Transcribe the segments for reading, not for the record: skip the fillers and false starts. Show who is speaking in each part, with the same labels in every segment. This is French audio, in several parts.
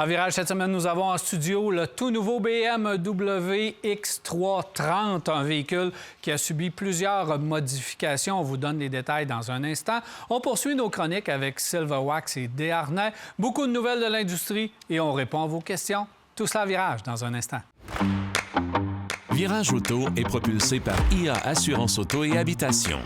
Speaker 1: En virage, cette semaine, nous avons en studio le tout nouveau BMW X330, un véhicule qui a subi plusieurs modifications. On vous donne les détails dans un instant. On poursuit nos chroniques avec Silverwax et Desharnais. Beaucoup de nouvelles de l'industrie et on répond à vos questions. Tout cela à virage dans un instant.
Speaker 2: Virage Auto est propulsé par IA Assurance Auto et Habitation.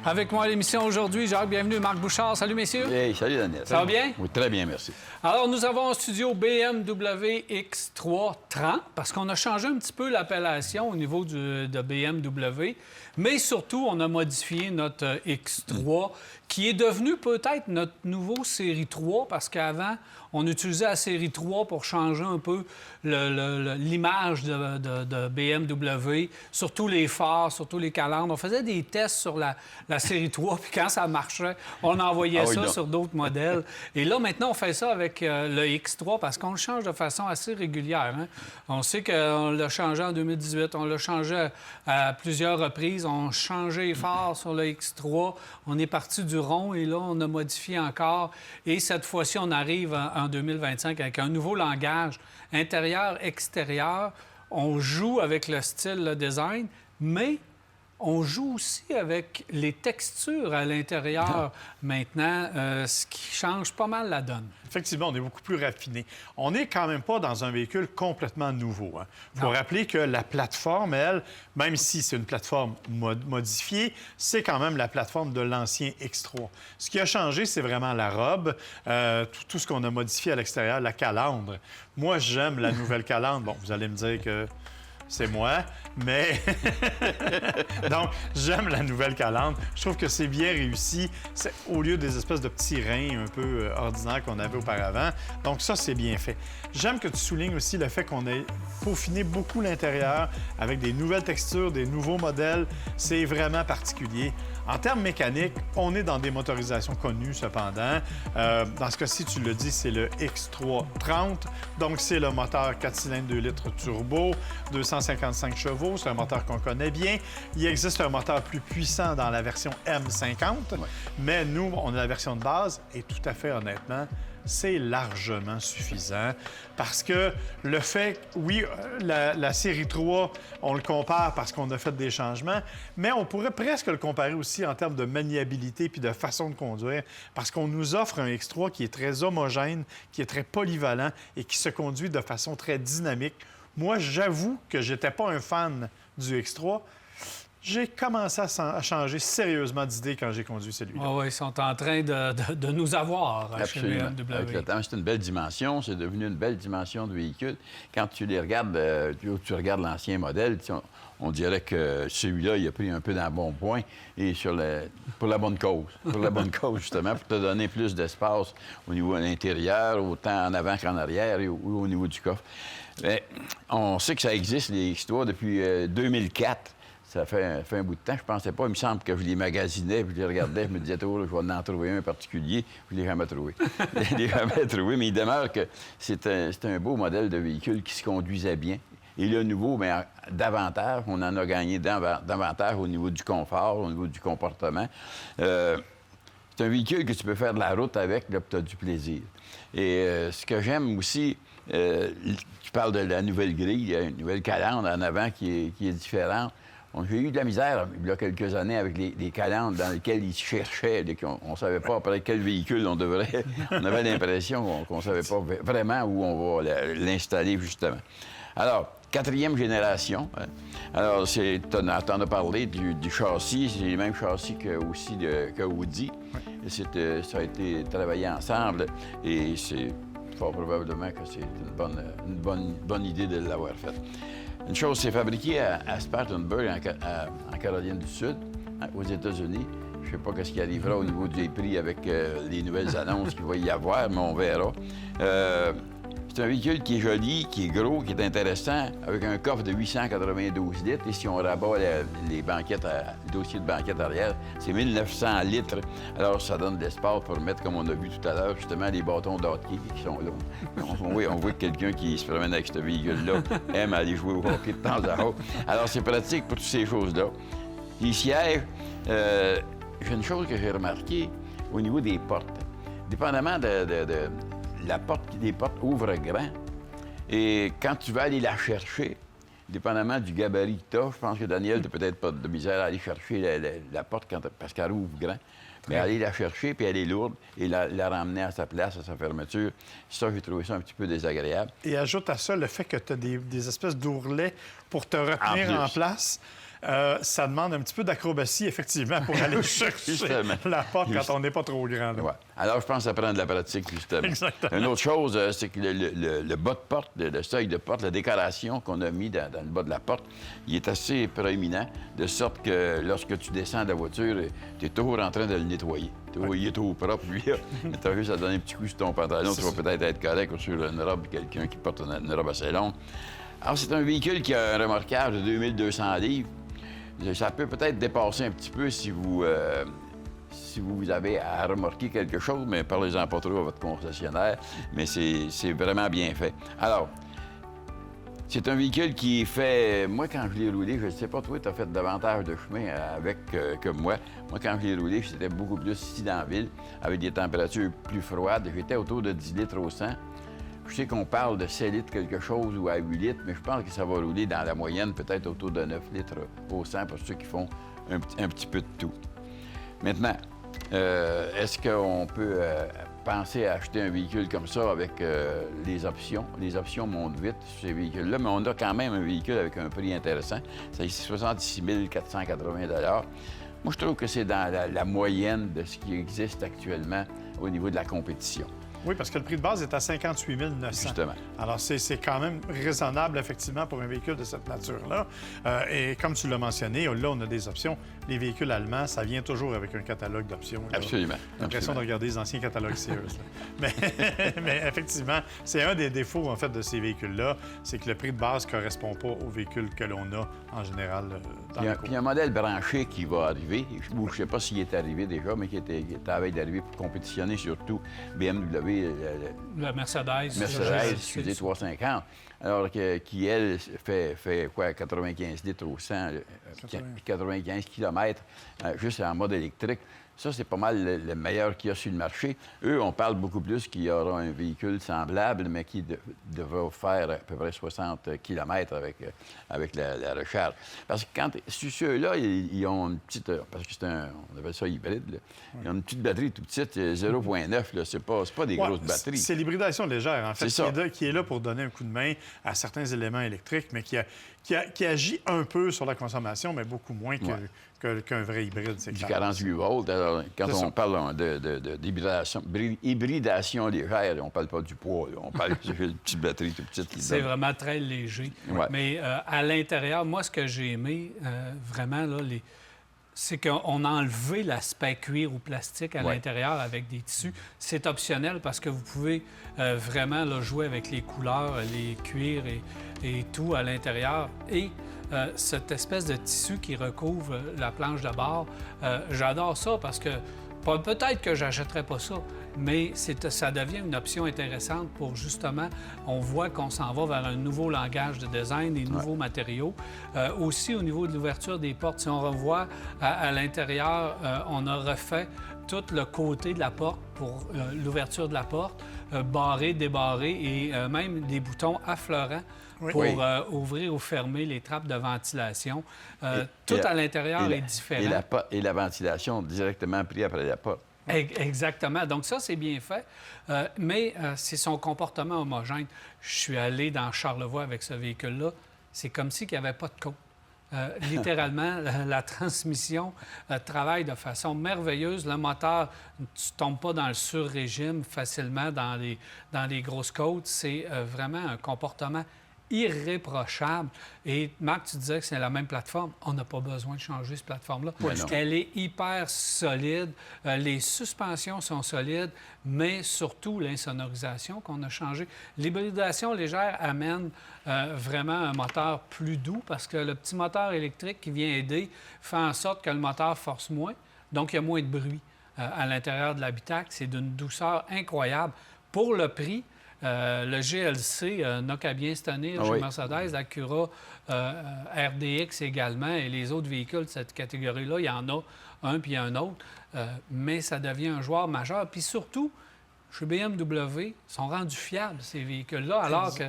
Speaker 1: Avec moi à l'émission aujourd'hui, Jacques, bienvenue. Marc Bouchard, salut messieurs.
Speaker 3: Hey, salut Daniel.
Speaker 1: Ça va bien?
Speaker 3: Oui, très bien, merci.
Speaker 1: Alors, nous avons en studio BMW X330 parce qu'on a changé un petit peu l'appellation au niveau de BMW, mais surtout, on a modifié notre X3 qui est devenu peut-être notre nouveau Série 3 parce qu'avant, on utilisait la Série 3 pour changer un peu l'image de BMW, surtout les phares, surtout les calandres. On faisait des tests sur la Série 3, puis quand ça marchait, on envoyait ça sur d'autres modèles. Et là, maintenant, on fait ça avec le X3 parce qu'on le change de façon assez régulière. Hein? On sait qu'on l'a changé en 2018, on l'a changé à plusieurs reprises. On a changé les phares sur le X3. On est parti du rond et là, on a modifié encore. Et cette fois-ci, on arrive en 2025 avec un nouveau langage intérieur-extérieur. On joue avec le style, le design, mais on joue aussi avec les textures à l'intérieur maintenant, ce qui change pas mal la donne.
Speaker 4: Effectivement, on est beaucoup plus raffiné. On n'est quand même pas dans un véhicule complètement nouveau. Il faut rappeler que la plateforme, elle, même si c'est une plateforme modifiée, c'est quand même la plateforme de l'ancien X3. Ce qui a changé, c'est vraiment la robe, tout ce qu'on a modifié à l'extérieur, la calandre. Moi, j'aime la nouvelle calandre. Bon, vous allez me dire que c'est moi, mais donc, j'aime la nouvelle calandre. Je trouve que c'est bien réussi. Au lieu des espèces de petits reins un peu ordinaires qu'on avait auparavant. Donc, ça, c'est bien fait. J'aime que tu soulignes aussi le fait qu'on ait peaufiné beaucoup l'intérieur avec des nouvelles textures, des nouveaux modèles. C'est vraiment particulier. En termes mécaniques, on est dans des motorisations connues, cependant. Dans ce cas-ci, tu le dis, c'est le X330. Donc, c'est le moteur 4 cylindres 2 litres turbo, 255 chevaux. C'est un moteur qu'on connaît bien. Il existe un moteur plus puissant dans la version M50, mais nous, on a la version de base et tout à fait honnêtement, c'est largement suffisant parce que le fait, oui, la série 3, on le compare parce qu'on a fait des changements, mais on pourrait presque le comparer aussi en termes de maniabilité puis de façon de conduire parce qu'on nous offre un X3 qui est très homogène, qui est très polyvalent et qui se conduit de façon très dynamique. Moi, j'avoue que j'étais pas un fan du X3. J'ai commencé à changer sérieusement d'idée quand j'ai conduit celui-là.
Speaker 1: Oui, ils sont en train de nous avoir
Speaker 3: Absolument.
Speaker 1: chez BMW.
Speaker 3: Avec le temps, c'est une belle dimension. C'est devenu une belle dimension de véhicule. Quand tu les regardes, tu regardes l'ancien modèle, on dirait que celui-là, il a pris un peu d'embonpoint et pour la bonne cause. Pour la bonne cause, justement, pour te donner plus d'espace au niveau de l'intérieur, autant en avant qu'en arrière ou au niveau du coffre. Mais on sait que ça existe, les X3, depuis 2004. Ça fait un bout de temps. Je pensais pas. Il me semble que je les magasinais, puis je les regardais, je me disais, oh, là, je vais en trouver un en particulier. Je ne l'ai jamais trouvé. Je l'ai jamais trouvé, mais il demeure que c'est un beau modèle de véhicule qui se conduisait bien. Et le nouveau, bien, davantage, on en a gagné davantage au niveau du confort, au niveau du comportement. C'est un véhicule que tu peux faire de la route avec, là, puis tu as du plaisir. Et ce que j'aime aussi, tu parles de la nouvelle grille, il y a une nouvelle calandre en avant qui est différente. J'ai eu de la misère il y a quelques années avec les calandres dans lesquels ils cherchaient. On ne savait pas après quel véhicule on devrait. On avait l'impression qu'on ne savait pas vraiment où on va l'installer, justement. Alors, 4e génération. Alors, t'en as parlé du châssis. C'est le même châssis que Audi. Ça a été travaillé ensemble et c'est fort probablement que c'est une bonne idée de l'avoir fait. Une chose, c'est fabriqué à Spartanburg, en Caroline du Sud, aux États-Unis. Je ne sais pas ce qui arrivera au niveau des prix avec les nouvelles annonces qu'il va y avoir, mais on verra. C'est un véhicule qui est joli, qui est gros, qui est intéressant, avec un coffre de 892 litres. Et si on rabat les banquettes, le dossier de banquette arrière, c'est 1900 litres. Alors, ça donne de l'espace pour mettre, comme on a vu tout à l'heure, justement, les bâtons d'hockey qui sont là. On voit que quelqu'un qui se promène avec ce véhicule-là aime aller jouer au hockey de temps à autre. Alors, c'est pratique pour toutes ces choses-là. Les sièges, j'ai une chose que j'ai remarquée au niveau des portes. Dépendamment les portes ouvrent grand. Et quand tu vas aller la chercher, dépendamment du gabarit que tu as, je pense que Daniel n'a peut-être pas de misère à aller chercher la porte parce qu'elle ouvre grand. Mais aller la chercher, puis elle est lourde, et la ramener à sa place, à sa fermeture, ça, j'ai trouvé ça un petit peu désagréable.
Speaker 4: Et ajoute à ça le fait que tu as des espèces d'ourlets pour te retenir en place. Ça demande un petit peu d'acrobatie, effectivement, pour aller chercher la porte quand on n'est pas trop grand.
Speaker 3: Ouais. Alors, je pense que ça prend de la pratique, justement.
Speaker 4: Exactement.
Speaker 3: Une autre chose, c'est que le bas de porte, le seuil de porte, la décoration qu'on a mis dans le bas de la porte, il est assez proéminent, de sorte que lorsque tu descends de la voiture, tu es toujours en train de le nettoyer. Il est tout propre, lui. Tu as juste à donner un petit coup sur ton pantalon, tu vas peut-être être correct, ou sur une robe, quelqu'un qui porte une robe assez longue. Alors, c'est un véhicule qui a un remorquage de 2200 livres. Ça peut peut-être dépasser un petit peu si vous avez à remorquer quelque chose, mais parlez-en pas trop à votre concessionnaire. Mais c'est vraiment bien fait. Alors, c'est un véhicule qui est fait... Moi, quand je l'ai roulé, je ne sais pas, toi, tu as fait davantage de chemin que moi. Moi, quand je l'ai roulé, c'était beaucoup plus ici dans la ville, avec des températures plus froides. J'étais autour de 10 litres au 100. Je sais qu'on parle de 7 litres quelque chose ou à 8 litres, mais je pense que ça va rouler dans la moyenne peut-être autour de 9 litres au 100 pour ceux qui font un petit peu de tout. Maintenant, est-ce qu'on peut penser à acheter un véhicule comme ça avec les options? Les options montent vite sur ces véhicules-là, mais on a quand même un véhicule avec un prix intéressant. C'est 66 480 $. Moi, je trouve que c'est dans la moyenne de ce qui existe actuellement au niveau de la compétition.
Speaker 4: Oui, parce que le prix de base est à 58 900.
Speaker 3: Justement.
Speaker 4: Alors, c'est quand même raisonnable, effectivement, pour un véhicule de cette nature-là. Et comme tu l'as mentionné, là, on a des options. Les véhicules allemands, ça vient toujours avec un catalogue d'options.
Speaker 3: Absolument.
Speaker 4: J'ai l'impression de regarder les anciens catalogues Sears. mais effectivement, c'est un des défauts, en fait, de ces véhicules-là, c'est que le prix de base ne correspond pas aux véhicules que l'on a, en général, dans le cours.
Speaker 3: Il y a un modèle branché qui va arriver, je ne sais pas s'il est arrivé déjà, mais qui était à la veille d'arriver pour compétitionner surtout BMW.
Speaker 1: La Mercedes.
Speaker 3: Excusez, 350. Alors, qui, elle, fait quoi, 95 litres au 100, 95 km, juste en mode électrique. Ça, c'est pas mal le meilleur qu'il y a sur le marché. Eux, on parle beaucoup plus qu'il y aura un véhicule semblable, mais qui devra faire à peu près 60 km avec la recharge. Parce que ceux-là, ils ont une petite... Parce que on appelle ça hybride, là. Ils ont une petite batterie toute petite, 0,9, c'est pas des grosses batteries.
Speaker 4: C'est l'hybridation légère, en fait, qui est là pour donner un coup de main à certains éléments électriques, mais qui agit un peu sur la consommation, mais beaucoup moins qu'un vrai hybride. C'est
Speaker 3: du 48 volts. Alors, quand on parle d'hybridation légère, on ne parle pas du poids. Là. On parle d'une petite batterie toute petite.
Speaker 1: C'est vraiment très léger. Ouais. Mais à l'intérieur, moi, ce que j'ai aimé, vraiment, là, c'est qu'on a enlevé l'aspect cuir ou plastique à l'intérieur avec des tissus. C'est optionnel parce que vous pouvez vraiment là, jouer avec les couleurs, les cuirs et tout à l'intérieur. Et cette espèce de tissu qui recouvre la planche de bord, j'adore ça parce que peut-être que j'achèterais pas ça, mais ça devient une option intéressante pour justement, on voit qu'on s'en va vers un nouveau langage de design, des nouveaux matériaux. Aussi, au niveau de l'ouverture des portes, si on revoit à l'intérieur, on a refait tout le côté de la porte pour l'ouverture de la porte, barré, débarré et même des boutons affleurants pour ouvrir ou fermer les trappes de ventilation. Tout à l'intérieur est différent.
Speaker 3: Et la ventilation directement prise après la porte.
Speaker 1: Exactement. Donc ça, c'est bien fait. Mais c'est son comportement homogène. Je suis allé dans Charlevoix avec ce véhicule-là. C'est comme s'il n'y avait pas de côte. Littéralement, la transmission travaille de façon merveilleuse. Le moteur, tu ne tombes pas dans le sur-régime facilement dans les grosses côtes. C'est vraiment un comportement irréprochable. Et Marc, tu disais que c'est la même plateforme. On n'a pas besoin de changer cette plateforme-là. Elle est hyper solide. Les suspensions sont solides, mais surtout l'insonorisation qu'on a changé. L'hybridation légère amène vraiment un moteur plus doux parce que le petit moteur électrique qui vient aider fait en sorte que le moteur force moins, donc il y a moins de bruit à l'intérieur de l'habitacle. C'est d'une douceur incroyable. Pour le prix, le GLC n'a qu'à bien se tenir chez Mercedes, Acura, RDX également, et les autres véhicules de cette catégorie-là, il y en a un puis un autre, mais ça devient un joueur majeur. Puis surtout, chez BMW, ils sont rendus fiables, ces véhicules-là, alors que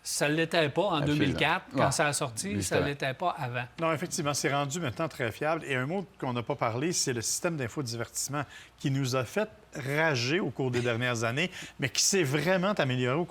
Speaker 1: ça ne l'était pas en 2004, quand ça a sorti, ça ne l'était pas avant.
Speaker 4: Non, effectivement, c'est rendu maintenant très fiable. Et un mot qu'on n'a pas parlé, c'est le système d'infodivertissement qui nous a fait rager au cours des dernières années, mais qui s'est vraiment amélioré au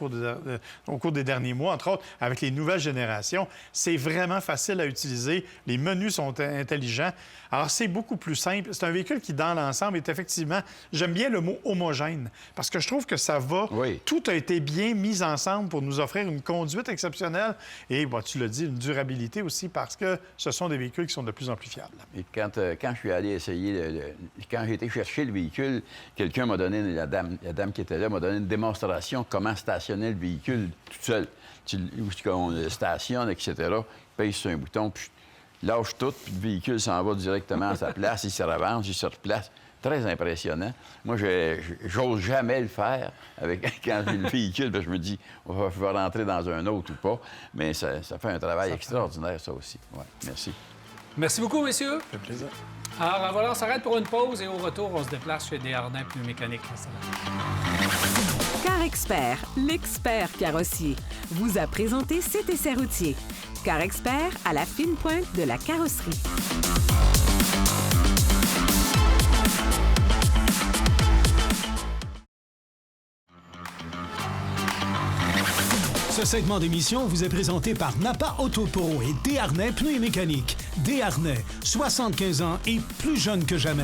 Speaker 4: cours des derniers mois, entre autres avec les nouvelles générations. C'est vraiment facile à utiliser. Les menus sont intelligents. Alors, c'est beaucoup plus simple. C'est un véhicule qui, dans l'ensemble, est effectivement... J'aime bien le mot « homogène » parce que je trouve que ça va...
Speaker 3: Oui.
Speaker 4: Tout a été bien mis ensemble pour nous offrir une conduite exceptionnelle et, tu l'as dit, une durabilité aussi parce que ce sont des véhicules qui sont de plus en plus fiables.
Speaker 3: Et quand je suis allé essayer, quand j'ai été chercher le véhicule, quelqu'un m'a donné, la dame qui était là, m'a donné une démonstration comment stationner le véhicule tout seul. Où on le stationne, etc. Pèse sur un bouton, puis lâche tout, puis le véhicule s'en va directement à sa place, il se revanche, il se replace. Très impressionnant. Moi, j'ose jamais le faire quand j'ai le véhicule, parce que je me dis, je vais rentrer dans un autre ou pas. Mais ça fait un travail extraordinaire, ça aussi. Ouais, merci.
Speaker 1: Merci beaucoup, messieurs.
Speaker 4: Ça fait plaisir.
Speaker 1: Alors voilà, on s'arrête pour une pause et au retour, on se déplace chez Desjardins Pneumécanique.
Speaker 5: CarExpert, l'expert carrossier, vous a présenté cet essai routier. CarExpert à la fine pointe de la carrosserie.
Speaker 6: Ce segment d'émission vous est présenté par Napa Autopro et Desharnais Pneus et Mécanique. Desharnais, 75 ans et plus jeune que jamais.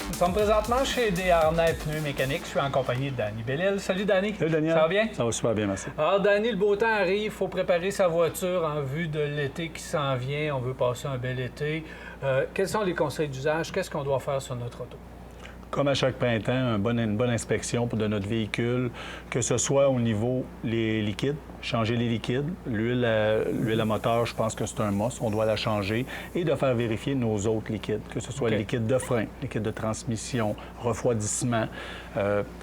Speaker 1: Nous sommes présentement chez Desharnais Pneus et Mécanique. Je suis en compagnie de Danny Bellil. Salut, Danny.
Speaker 7: Salut, Daniel.
Speaker 1: Ça va bien?
Speaker 7: Ça va super bien, merci.
Speaker 1: Alors, Danny, le beau temps arrive. Il faut préparer sa voiture en vue de l'été qui s'en vient. On veut passer un bel été. Quels sont les conseils d'usage? Qu'est-ce qu'on doit faire sur notre auto?
Speaker 7: Comme à chaque printemps, une bonne inspection de notre véhicule, que ce soit au niveau des liquides, changer les liquides. L'huile à moteur, je pense que c'est un must, on doit la changer. Et de faire vérifier nos autres liquides, que ce soit le liquide de frein, liquide de transmission, refroidissement.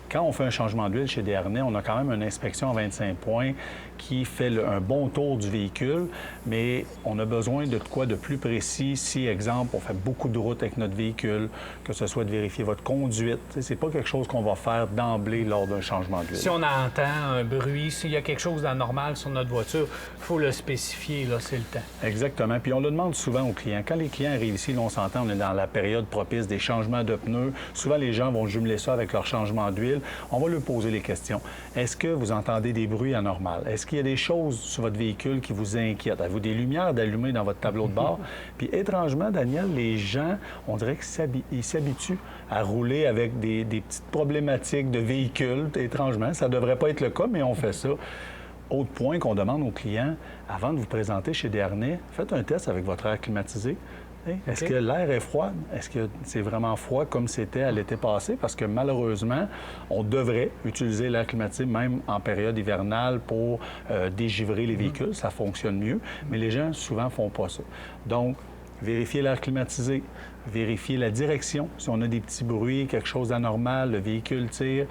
Speaker 7: Quand on fait un changement d'huile chez Desharnais, on a quand même une inspection à 25 points qui fait un bon tour du véhicule, mais on a besoin de quoi de plus précis. Si, exemple, on fait beaucoup de routes avec notre véhicule, que ce soit de vérifier votre conduite, c'est pas quelque chose qu'on va faire d'emblée lors d'un changement d'huile.
Speaker 1: Si on entend un bruit, s'il y a quelque chose d'anormal sur notre voiture, il faut le spécifier, là, c'est le temps.
Speaker 7: Exactement. Puis on le demande souvent aux clients. Quand les clients arrivent ici, là, on s'entend, on est dans la période propice des changements de pneus. Souvent, les gens vont jumeler ça avec leur changement d'huile. On va leur poser les questions. Est-ce que vous entendez des bruits anormaux? Est-ce qu'il y a des choses sur votre véhicule qui vous inquiètent? Avez-vous des lumières d'allumer dans votre tableau de bord? Puis étrangement, Daniel, les gens, on dirait qu'ils s'habituent à rouler avec des petites problématiques de véhicules. Étrangement, ça ne devrait pas être le cas, mais on fait ça. Autre point qu'on demande aux clients, avant de vous présenter chez Desharnais, faites un test avec votre air climatisé. Est-ce que l'air est froid? Est-ce que c'est vraiment froid comme c'était à l'été passé? Parce que malheureusement, on devrait utiliser l'air climatisé même en période hivernale pour dégivrer les véhicules. Ça fonctionne mieux, mais les gens souvent ne font pas ça. Donc, vérifiez l'air climatisé. Vérifier la direction. Si on a des petits bruits, quelque chose d'anormal, le véhicule tire.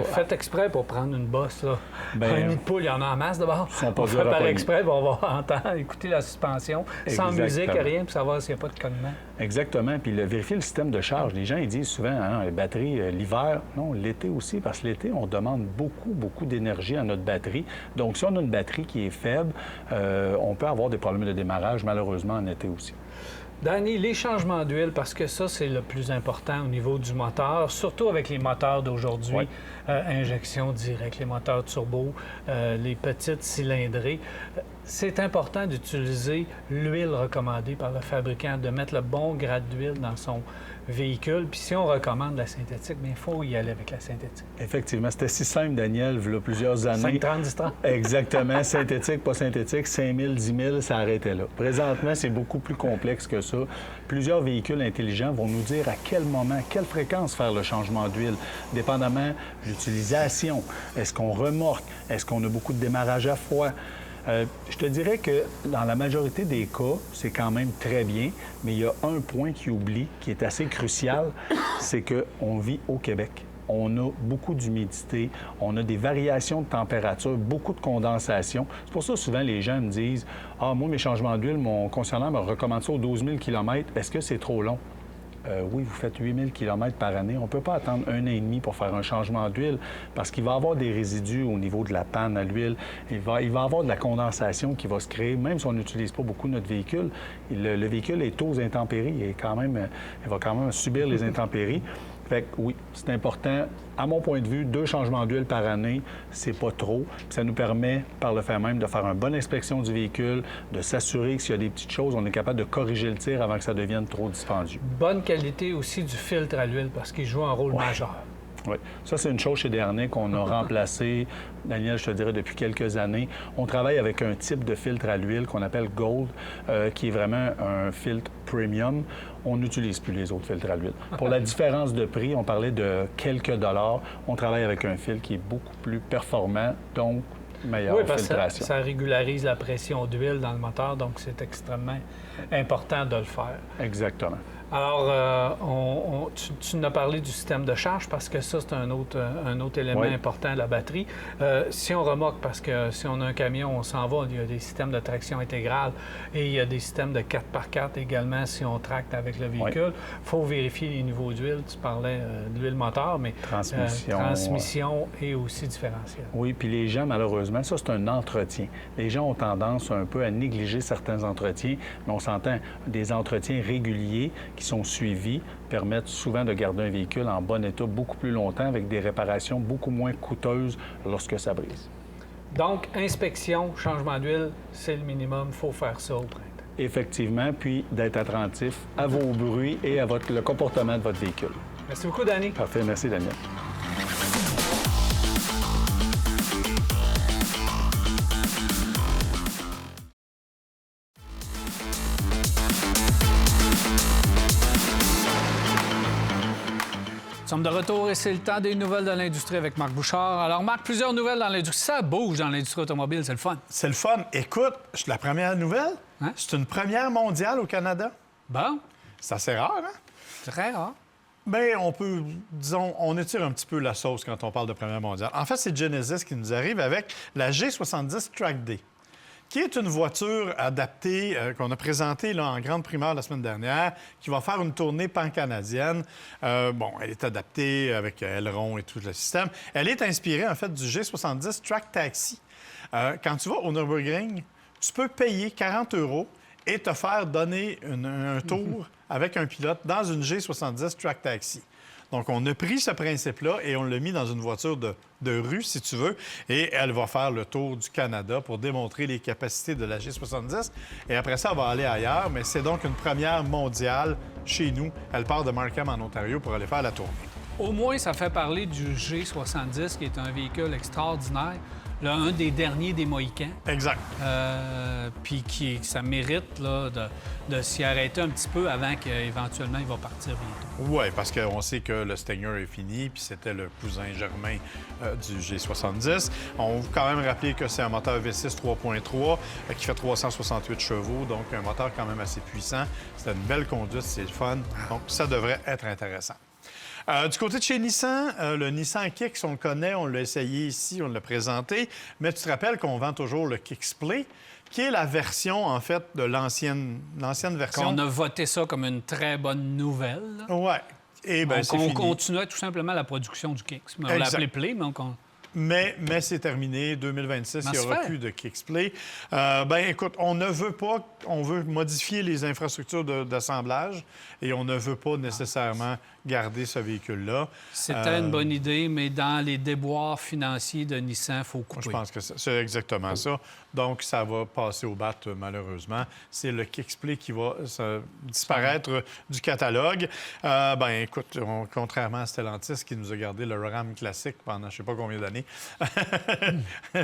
Speaker 1: Faites exprès pour prendre une bosse, là. Un nid de poule, il y en a en masse d'abord.
Speaker 7: On fait
Speaker 1: par exprès, on va entendre, écouter la suspension, sans musique, rien, pour savoir s'il n'y a pas de cognement.
Speaker 7: Exactement. Puis vérifier le système de charge. Les gens, ils disent souvent, les batteries, l'hiver. Non, l'été aussi, parce que l'été, on demande beaucoup d'énergie à notre batterie. Donc, si on a une batterie qui est faible, on peut avoir des problèmes de démarrage, malheureusement, en été aussi.
Speaker 1: Danny, les changements d'huile, parce que ça, c'est le plus important au niveau du moteur, surtout avec les moteurs d'aujourd'hui, injection directe, les moteurs turbo, les petites cylindrées. C'est important d'utiliser l'huile recommandée par le fabricant, de mettre le bon grade d'huile dans son véhicule. Puis si on recommande la synthétique, bien, il faut y aller avec la synthétique.
Speaker 7: Effectivement, c'était si simple, Daniel, il y a plusieurs années.
Speaker 1: 5-30, 10-30.
Speaker 7: Exactement. Synthétique, pas synthétique, 5 000, 10 000, ça arrêtait là. Présentement, c'est beaucoup plus complexe que ça. Plusieurs véhicules intelligents vont nous dire à quel moment, quelle fréquence faire le changement d'huile, dépendamment de l'utilisation. Est-ce qu'on remorque? Est-ce qu'on a beaucoup de démarrage à froid? Je te dirais que dans la majorité des cas, c'est quand même très bien, mais il y a un point qui oublie, qui est assez crucial, c'est qu'on vit au Québec. On a beaucoup d'humidité, on a des variations de température, beaucoup de condensation. C'est pour ça souvent les gens me disent « Ah, moi, mes changements d'huile, mon concessionnaire me recommande ça aux 12 000 km. Est-ce que c'est trop long? » Oui, vous faites 8 000 km par année. On ne peut pas attendre 1 an et demi pour faire un changement d'huile parce qu'il va y avoir des résidus au niveau de la panne à l'huile. Il va y avoir de la condensation qui va se créer, même si on n'utilise pas beaucoup notre véhicule. Le véhicule est aux intempéries. Il va quand même subir les intempéries. Fait que oui, c'est important. À mon point de vue, 2 changements d'huile par année, c'est pas trop. Puis ça nous permet, par le fait même, de faire une bonne inspection du véhicule, de s'assurer que s'il y a des petites choses, on est capable de corriger le tir avant que ça devienne trop dispendieux.
Speaker 1: Bonne qualité aussi du filtre à l'huile parce qu'il joue un rôle majeur.
Speaker 7: Oui. Ça, c'est une chose chez Desharnais qu'on a remplacée, Daniel, je te dirais, depuis quelques années. On travaille avec un type de filtre à l'huile qu'on appelle Gold, qui est vraiment un filtre premium. On n'utilise plus les autres filtres à l'huile. Pour la différence de prix, on parlait de quelques dollars. On travaille avec un filtre qui est beaucoup plus performant, donc meilleure filtration.
Speaker 1: Que ça régularise la pression d'huile dans le moteur, donc c'est extrêmement important de le faire.
Speaker 7: Exactement.
Speaker 1: Alors, tu nous as parlé du système de charge parce que ça, c'est un autre élément important de la batterie. Si on remorque, parce que si on a un camion, on s'en va, il y a des systèmes de traction intégrale et il y a des systèmes de 4x4 également si on tracte avec le véhicule. Il faut vérifier les niveaux d'huile. Tu parlais de l'huile moteur, mais transmission et aussi différentiel.
Speaker 7: Oui, puis les gens, malheureusement, ça, c'est un entretien. Les gens ont tendance un peu à négliger certains entretiens, mais on s'entend, des entretiens réguliers qui sont suivis permettent souvent de garder un véhicule en bon état beaucoup plus longtemps avec des réparations beaucoup moins coûteuses lorsque ça brise.
Speaker 1: Donc, inspection, changement d'huile, c'est le minimum. Il faut faire ça au printemps.
Speaker 7: Effectivement, puis d'être attentif à vos bruits et à le comportement de votre véhicule.
Speaker 1: Merci beaucoup, Danny.
Speaker 7: Parfait. Merci, Daniel.
Speaker 1: Nous sommes de retour et c'est le temps des nouvelles de l'industrie avec Marc Bouchard. Alors, Marc, plusieurs nouvelles dans l'industrie. Ça bouge dans l'industrie automobile, c'est le fun.
Speaker 4: C'est le fun. Écoute, la première nouvelle,
Speaker 1: Hein?
Speaker 4: c'est une première mondiale au Canada.
Speaker 1: Bon,
Speaker 4: C'est assez rare, hein?
Speaker 1: très rare.
Speaker 4: Bien, on peut, disons, on étire un petit peu la sauce quand on parle de première mondiale. En fait, c'est Genesis qui nous arrive avec la G70 Track Day, qui est une voiture adaptée qu'on a présentée là, en grande primeur la semaine dernière, qui va faire une tournée pan-canadienne. Bon, elle est adaptée avec aileron et tout le système. Elle est inspirée, en fait, du G70 Track Taxi. Quand tu vas au Nürburgring, tu peux payer 40 € et te faire donner un tour avec un pilote dans une G70 Track Taxi. Donc, on a pris ce principe-là et on l'a mis dans une voiture de rue, si tu veux, et elle va faire le tour du Canada pour démontrer les capacités de la G70. Et après ça, elle va aller ailleurs, mais c'est donc une première mondiale chez nous. Elle part de Markham, en Ontario, pour aller faire la tournée.
Speaker 1: Au moins, ça fait parler du G70, qui est un véhicule extraordinaire. Là, un des derniers des Mohicans.
Speaker 4: Exact.
Speaker 1: Puis ça mérite là, de s'y arrêter un petit peu avant qu'éventuellement il va partir bientôt.
Speaker 4: Oui, parce qu'on sait que le Stinger est fini, puis c'était le cousin germain du G70. On veut quand même rappeler que c'est un moteur V6 3.3 qui fait 368 chevaux, donc un moteur quand même assez puissant. C'est une belle conduite, c'est le fun, donc ça devrait être intéressant. Du côté de chez Nissan, le Nissan Kicks, on le connaît, on l'a essayé ici, on l'a présenté, mais tu te rappelles qu'on vend toujours le Kicks-Play, qui est la version, en fait, de l'ancienne version.
Speaker 1: On a voté ça comme une très bonne nouvelle.
Speaker 4: Oui. Et bien, c'est
Speaker 1: on
Speaker 4: fini.
Speaker 1: continuait tout simplement la production du Kicks. On l'a appelé Play, mais on...
Speaker 4: Mais c'est terminé. 2026, il n'y aura plus de Kicks-Play. Bien, écoute, on ne veut pas... On veut modifier les infrastructures d'assemblage et on ne veut pas nécessairement garder ce véhicule-là.
Speaker 1: C'était une bonne idée, mais dans les déboires financiers de Nissan, il faut couper.
Speaker 4: Je pense que c'est exactement ça. Donc, ça va passer au bat, malheureusement. C'est le Kicksplit qui va disparaître du catalogue. Écoute, contrairement à Stellantis qui nous a gardé le Ram classique pendant je ne sais pas combien d'années,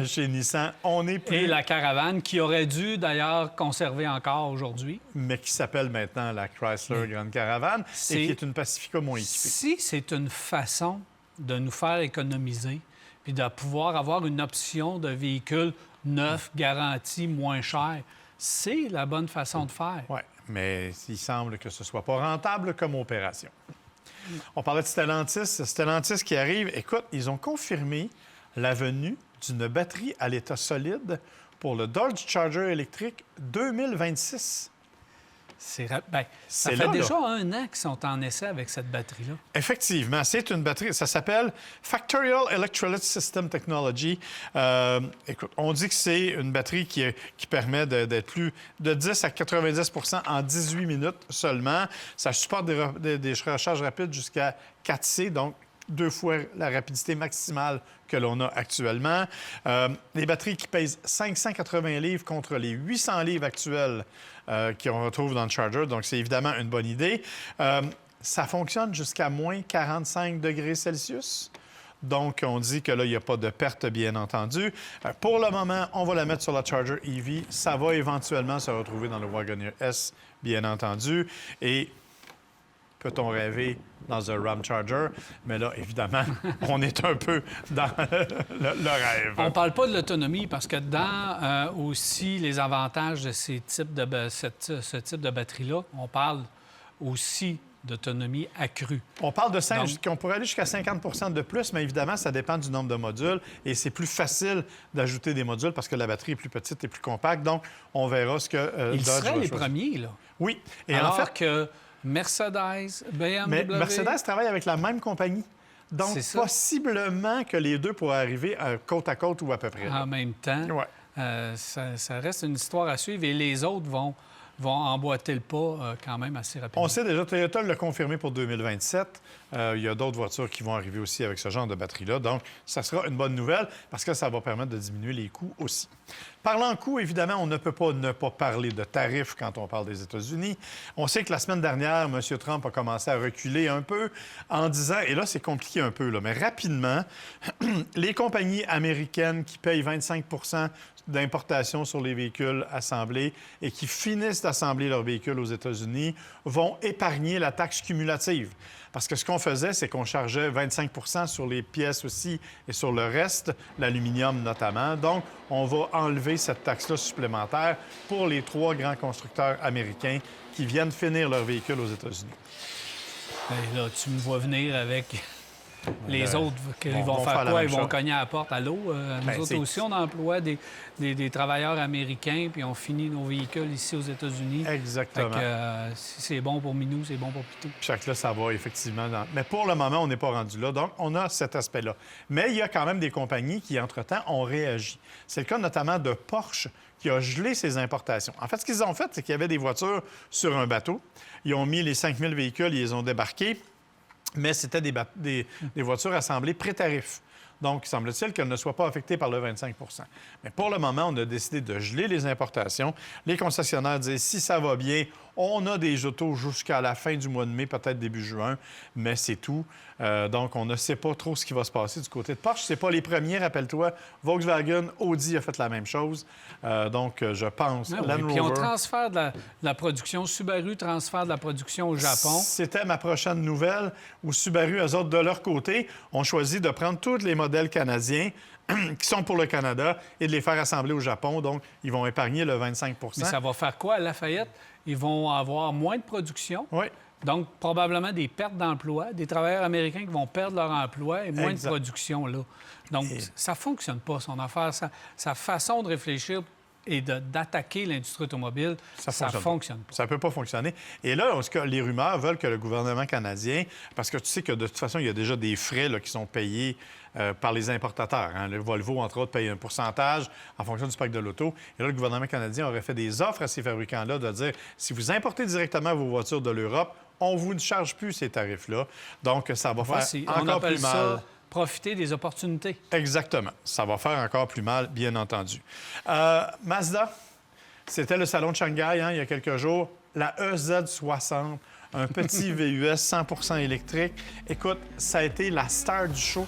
Speaker 4: chez Nissan, on est plus...
Speaker 1: Et la Caravane, qui aurait dû d'ailleurs conserver encore aujourd'hui.
Speaker 4: Mais qui s'appelle maintenant la Chrysler Grand Caravan et qui est une Pacifica moins équipée.
Speaker 1: Si c'est une façon de nous faire économiser puis de pouvoir avoir une option de véhicule neuf, garanti, moins cher, c'est la bonne façon de faire.
Speaker 4: Oui, mais il semble que ce ne soit pas rentable comme opération. On parlait de Stellantis. Stellantis qui arrive. Écoute, ils ont confirmé la venue d'une batterie à l'état solide pour le Dodge Charger électrique 2026.
Speaker 1: Ça fait déjà 1 an qu'ils sont en essai avec cette batterie-là.
Speaker 4: Effectivement, c'est une batterie. Ça s'appelle Factorial Electrolyte System Technology. Écoute, on dit que c'est une batterie qui permet d'être plus de 10 à 90 en 18 minutes seulement. Ça supporte des recharges rapides jusqu'à 4C, donc 2 fois la rapidité maximale que l'on a actuellement. Les batteries qui pèsent 580 livres contre les 800 livres actuels qu'on retrouve dans le Charger. Donc, c'est évidemment une bonne idée. Ça fonctionne jusqu'à moins 45 degrés Celsius. Donc, on dit que là, il n'y a pas de perte, bien entendu. Pour le moment, on va la mettre sur la Charger EV. Ça va éventuellement se retrouver dans le Wagoneer S, bien entendu. Et peut-on rêver dans un Ram Charger? Mais là, évidemment, on est un peu dans le rêve.
Speaker 1: On ne parle pas de l'autonomie parce que dans aussi les avantages de ce type de batterie-là, on parle aussi d'autonomie accrue.
Speaker 4: On parle qu'on pourrait aller jusqu'à 50 de plus, mais évidemment, ça dépend du nombre de modules et c'est plus facile d'ajouter des modules parce que la batterie est plus petite et plus compacte. Donc, on verra ce que
Speaker 1: Ils
Speaker 4: Dodge
Speaker 1: seraient
Speaker 4: va
Speaker 1: les
Speaker 4: choisir.
Speaker 1: premiers, là.
Speaker 4: Oui. Et
Speaker 1: Alors
Speaker 4: en fait,
Speaker 1: que Mercedes, BMW...
Speaker 4: mais Mercedes travaille avec la même compagnie. Donc,
Speaker 1: C'est ça.
Speaker 4: possiblement que les deux pourraient arriver côte à côte ou à peu près.
Speaker 1: En même temps,
Speaker 4: Ouais.
Speaker 1: ça reste une histoire à suivre et les autres vont emboîter le pas quand même assez rapidement.
Speaker 4: On sait déjà, Toyota l'a confirmé pour 2027. Il y a d'autres voitures qui vont arriver aussi avec ce genre de batterie-là. Donc, ça sera une bonne nouvelle parce que ça va permettre de diminuer les coûts aussi. Parlant coûts, évidemment, on ne peut pas ne pas parler de tarifs quand on parle des États-Unis. On sait que la semaine dernière, M. Trump a commencé à reculer un peu en disant, et là, c'est compliqué un peu, là, mais rapidement, les compagnies américaines qui payent 25 d'importation sur les véhicules assemblés et qui finissent d'assembler leurs véhicules aux États-Unis vont épargner la taxe cumulative. Parce que ce qu'on faisait, c'est qu'on chargeait 25 sur les pièces aussi et sur le reste, l'aluminium notamment. Donc, on va enlever cette taxe-là supplémentaire pour les 3 grands constructeurs américains qui viennent finir leurs véhicules aux États-Unis.
Speaker 1: Là, tu me vois venir avec les autres. Ils
Speaker 4: vont
Speaker 1: vont
Speaker 4: faire
Speaker 1: faire
Speaker 4: la
Speaker 1: quoi?
Speaker 4: même
Speaker 1: Ils vont
Speaker 4: chose.
Speaker 1: cogner à la porte. Allô? Nous autres aussi, on emploie des travailleurs américains, puis on finit nos véhicules ici aux États-Unis.
Speaker 4: Exactement.
Speaker 1: Fait que, si c'est bon pour Minou, c'est bon pour Pitou.
Speaker 4: Chaque là, ça va effectivement. Mais pour le moment, on n'est pas rendu là. Donc, on a cet aspect-là. Mais il y a quand même des compagnies qui, entre-temps, ont réagi. C'est le cas notamment de Porsche qui a gelé ses importations. En fait, ce qu'ils ont fait, c'est qu'il y avait des voitures sur un bateau. Ils ont mis les 5000 véhicules, ils les ont débarqués. Mais c'était des voitures assemblées pré-tarif. Donc, il semble-t-il qu'elles ne soient pas affectées par le 25 Mais pour le moment, on a décidé de geler les importations. Les concessionnaires disent, si ça va bien, on a des autos jusqu'à la fin du mois de mai, peut-être début juin, mais c'est tout. Donc, on ne sait pas trop ce qui va se passer du côté de Porsche. Ce n'est pas les premiers, rappelle-toi. Volkswagen, Audi a fait la même chose. Donc, je pense...
Speaker 1: Ah oui,
Speaker 4: Land
Speaker 1: puis on
Speaker 4: Rover...
Speaker 1: transfère de la production. Subaru transfère de la production au Japon.
Speaker 4: C'était ma prochaine nouvelle, où Subaru, eux autres, de leur côté, ont choisi de prendre tous les modèles canadiens qui sont pour le Canada et de les faire assembler au Japon. Donc, ils vont épargner le 25
Speaker 1: Mais ça va faire quoi à Lafayette? Ils vont avoir moins de production.
Speaker 4: Oui.
Speaker 1: Donc, probablement des pertes d'emploi, des travailleurs américains qui vont perdre leur emploi et moins
Speaker 4: Exact.
Speaker 1: de production là. Donc, ça ne fonctionne pas, son affaire. Sa façon de réfléchir et d'attaquer l'industrie automobile, ça fonctionne pas.
Speaker 4: Ça ne peut pas fonctionner. Et là, en tout cas, les rumeurs veulent que le gouvernement canadien, parce que tu sais que de toute façon, il y a déjà des frais là, qui sont payés par les importateurs. Hein. Le Volvo, entre autres, paye un pourcentage en fonction du parc de l'auto. Et là, le gouvernement canadien aurait fait des offres à ces fabricants-là de dire, si vous importez directement vos voitures de l'Europe, On ne vous charge plus ces tarifs-là. Donc, ça va
Speaker 1: Voici,
Speaker 4: faire
Speaker 1: on
Speaker 4: encore
Speaker 1: appelle
Speaker 4: plus mal.
Speaker 1: ça profiter des opportunités.
Speaker 4: Exactement. Ça va faire encore plus mal, bien entendu. Mazda, c'était le salon de Shanghai il y a quelques jours. La EZ60, un petit VUS 100% électrique. Écoute, ça a été la star du show.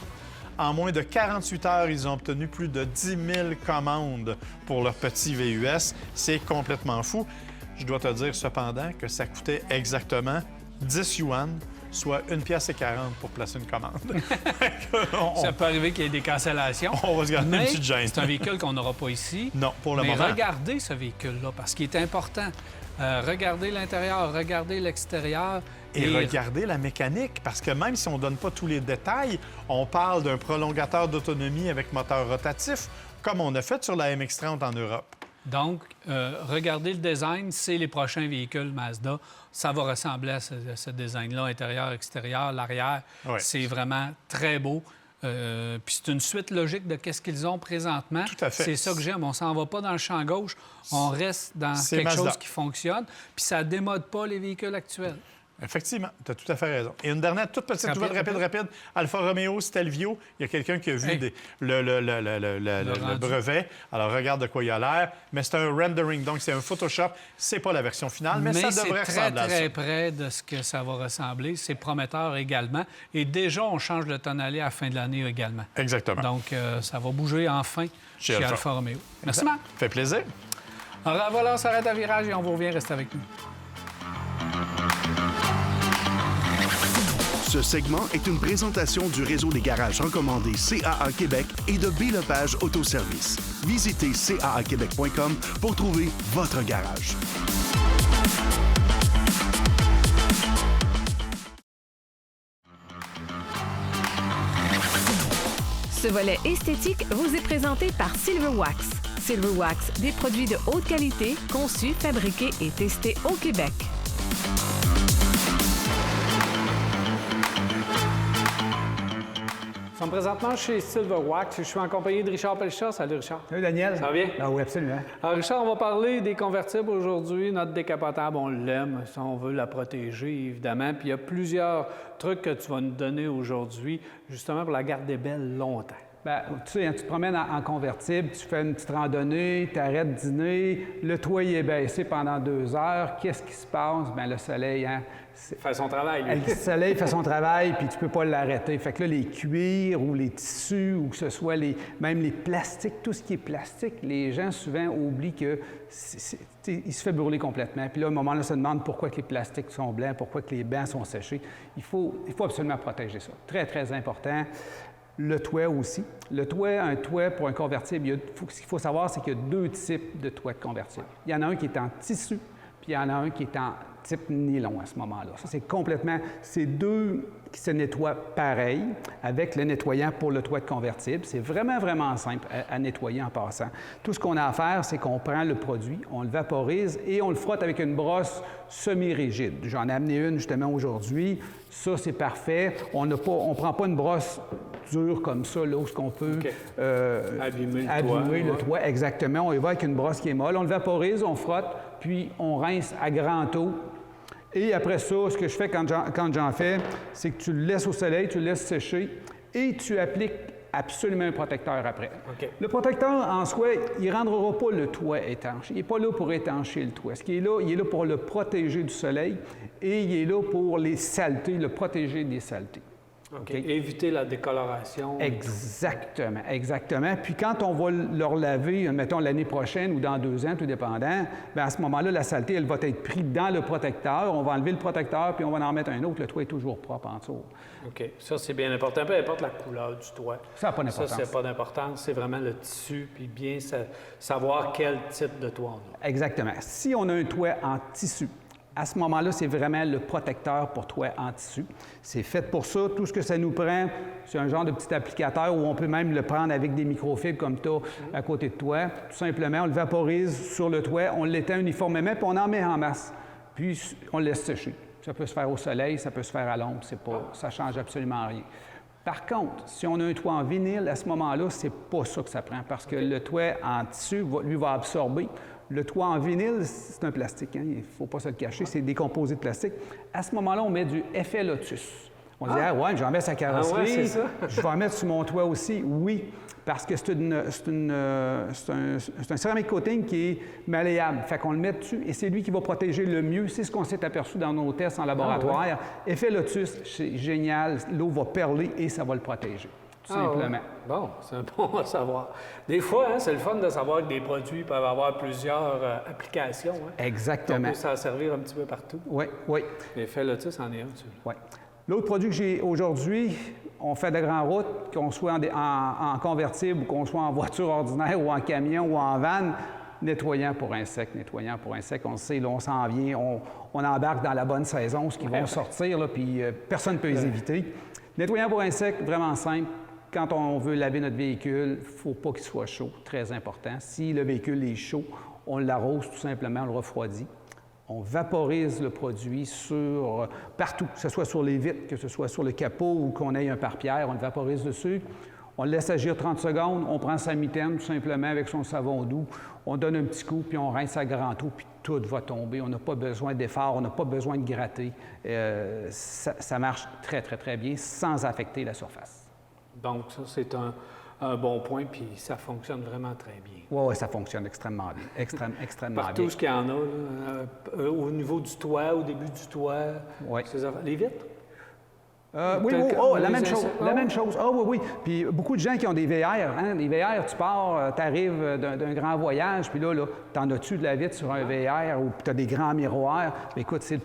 Speaker 4: En moins de 48 heures, ils ont obtenu plus de 10 000 commandes pour leur petit VUS. C'est complètement fou. Je dois te dire cependant que ça coûtait exactement 10 yuan, soit 1,40$ pour placer une commande.
Speaker 1: Ça peut arriver qu'il y ait des cancellations.
Speaker 4: On va se garder une petite gêne.
Speaker 1: C'est un véhicule qu'on n'aura pas ici.
Speaker 4: Non, pour le
Speaker 1: Mais
Speaker 4: moment.
Speaker 1: regardez ce véhicule-là, parce qu'il est important. Regardez l'intérieur, regardez l'extérieur.
Speaker 4: Et regardez la mécanique, parce que même si on ne donne pas tous les détails, on parle d'un prolongateur d'autonomie avec moteur rotatif, comme on a fait sur la MX-30 en Europe.
Speaker 1: Donc, regardez le design, c'est les prochains véhicules Mazda. Ça va ressembler à ce design-là, intérieur, extérieur, l'arrière.
Speaker 4: Ouais.
Speaker 1: C'est vraiment très beau. Puis c'est une suite logique de ce qu'ils ont présentement.
Speaker 4: Tout à fait.
Speaker 1: C'est ça que j'aime. On ne s'en va pas dans le champ gauche, on reste dans
Speaker 4: C'est
Speaker 1: quelque
Speaker 4: Mazda.
Speaker 1: chose qui fonctionne. Puis ça ne démode pas les véhicules actuels.
Speaker 4: Effectivement, tu as tout à fait raison. Et une dernière toute petite nouvelle rapide. Alfa Romeo Stelvio, il y a quelqu'un qui a vu le brevet. Alors, regarde de quoi il a l'air. Mais c'est un rendering, donc c'est un Photoshop. C'est pas la version finale, mais ça devrait
Speaker 1: c'est
Speaker 4: ressembler à ça.
Speaker 1: très près de ce que ça va ressembler. C'est prometteur également. Et déjà, on change le tonnelet à la fin de l'année également.
Speaker 4: Exactement.
Speaker 1: Donc, ça va bouger enfin chez Alfa Romeo. Merci, Marc.
Speaker 4: Fait plaisir.
Speaker 1: Alors voilà, on s'arrête à virage et on vous revient. Restez avec nous.
Speaker 8: Ce segment est une présentation du réseau des garages recommandés CAA Québec et de B-Lepage Autoservice. Visitez caaquebec.com pour trouver votre garage.
Speaker 5: Ce volet esthétique vous est présenté par Silverwax. Silverwax, des produits de haute qualité, conçus, fabriqués et testés au Québec.
Speaker 1: Nous sommes présentement chez Silverwax. Je suis en compagnie de Richard Pelchat. Salut, Richard.
Speaker 9: Salut, Daniel.
Speaker 1: Ça va bien?
Speaker 9: Ah oui, absolument.
Speaker 1: Alors, Richard, on va parler des convertibles aujourd'hui. Notre décapotable, on l'aime. Si on veut la protéger, évidemment. Puis il y a plusieurs trucs que tu vas nous donner aujourd'hui, justement pour la garder belle longtemps.
Speaker 9: Bien, tu sais, hein, tu te promènes en convertible, tu fais une petite randonnée, tu arrêtes dîner, le toit il est baissé pendant 2 heures. Qu'est-ce qui se passe? Bien, le soleil, hein?
Speaker 1: Fait son travail, lui.
Speaker 9: Le soleil fait son travail, puis tu peux pas l'arrêter. Fait que là, les cuirs ou les tissus, ou que ce soit même les plastiques, tout ce qui est plastique, les gens souvent oublient que il se fait brûler complètement. Puis là, à un moment-là, on se demande pourquoi que les plastiques sont blancs, pourquoi que les bancs sont séchés. Il faut absolument protéger ça. Très, très important. Le toit aussi. Un toit pour un convertible, ce qu'il faut savoir, c'est qu'il y a 2 types de toits de convertible. Il y en a un qui est en tissu, puis il y en a un qui est en type nylon à ce moment-là. Ça, c'est 2 qui se nettoient pareil, avec le nettoyant pour le toit de convertible. C'est vraiment, vraiment simple à nettoyer en passant. Tout ce qu'on a à faire, c'est qu'on prend le produit, on le vaporise et on le frotte avec une brosse semi-rigide. J'en ai amené une justement aujourd'hui. Ça, c'est parfait. On ne prend pas une brosse dure comme ça, là, où on peut
Speaker 1: abîmer
Speaker 9: le toit. Exactement. On y va avec une brosse qui est molle. On le vaporise, on frotte, puis on rince à grand eau. Et après ça, ce que je fais quand j'en fais, c'est que tu le laisses au soleil, tu le laisses sécher et tu appliques absolument un protecteur après.
Speaker 1: Okay.
Speaker 9: Le protecteur, en soi, il ne rendra pas le toit étanche. Il n'est pas là pour étancher le toit. Ce qui est là, il est là pour le protéger du soleil et il est là pour les saletés, le protéger des saletés.
Speaker 1: Okay. Éviter la décoloration.
Speaker 9: Exactement, exactement. Puis quand on va le relaver, mettons l'année prochaine ou dans 2 ans, tout dépendant, bien à ce moment-là, la saleté, elle va être prise dans le protecteur. On va enlever le protecteur, puis on va en mettre un autre. Le toit est toujours propre en dessous.
Speaker 1: OK. Ça, c'est bien important. Peu importe la couleur du toit.
Speaker 9: Ça n'a pas d'importance.
Speaker 1: Ça, c'est pas d'importance. C'est vraiment le tissu, puis bien savoir quel type de toit on a.
Speaker 9: Exactement. Si on a un toit en tissu, à ce moment-là, c'est vraiment le protecteur pour toit en tissu. C'est fait pour ça. Tout ce que ça nous prend, c'est un genre de petit applicateur où on peut même le prendre avec des microfibres comme tu as à côté de toi. Tout simplement, on le vaporise sur le toit, on l'éteint uniformément, puis on en met en masse. Puis on le laisse sécher. Ça peut se faire au soleil, ça peut se faire à l'ombre. Ça ne change absolument rien. Par contre, si on a un toit en vinyle, à ce moment-là, c'est pas ça que ça prend parce que le toit en tissu, lui, va absorber Le toit en vinyle, c'est un plastique, hein? Il ne faut pas se le cacher, c'est des composés de plastique. À ce moment-là, on met du effet Lotus. On dit, ah ouais, j'en mets sa carrosserie,
Speaker 1: ouais, c'est ça.
Speaker 9: je vais en mettre sur mon toit aussi. Oui, parce que c'est un céramique coating qui est malléable. Fait qu'on le met dessus et c'est lui qui va protéger le mieux. C'est ce qu'on s'est aperçu dans nos tests en laboratoire. Effet Lotus, c'est génial. L'eau va perler et ça va le protéger, tout simplement.
Speaker 1: Ouais. Bon, c'est bon à savoir. Des fois, hein, c'est le fun de savoir que des produits peuvent avoir plusieurs applications. Hein.
Speaker 9: Exactement.
Speaker 1: On peut s'en servir un petit peu partout.
Speaker 9: Oui, oui.
Speaker 1: L'effet Lotus en est un, celui-là.
Speaker 9: Oui. L'autre produit que j'ai aujourd'hui, on fait de grandes routes, qu'on soit en convertible ou qu'on soit en voiture ordinaire ou en camion ou en van, nettoyant pour insectes. On le sait, là, on s'en vient, on embarque dans la bonne saison, ce qui vont sortir, là, puis personne ne peut les éviter. Nettoyant pour insectes, vraiment simple. Quand on veut laver notre véhicule, il ne faut pas qu'il soit chaud, très important. Si le véhicule est chaud, on l'arrose tout simplement, on le refroidit. On vaporise le produit partout, que ce soit sur les vitres, que ce soit sur le capot ou qu'on ait un pare-pierre, on le vaporise dessus. On le laisse agir 30 secondes, on prend sa mitaine tout simplement avec son savon doux, on donne un petit coup, puis on rince à grand eau, puis tout va tomber. On n'a pas besoin d'effort, on n'a pas besoin de gratter. Ça marche très, très, très bien sans affecter la surface.
Speaker 1: Donc, ça, c'est un bon point, puis ça fonctionne vraiment très bien.
Speaker 9: Oui, ça fonctionne extrêmement bien. Extrêmement bien.
Speaker 1: Partout ce qu'il y en a, là, au niveau du toit, au début du toit, les vitres?
Speaker 9: Oui, la même chose. Ah oui. Puis beaucoup de gens qui ont des VR, hein? Les VR, tu pars, tu arrives d'un grand voyage, puis là t'en as-tu de la vitre sur un VR ou tu as des grands miroirs. Écoute, c'est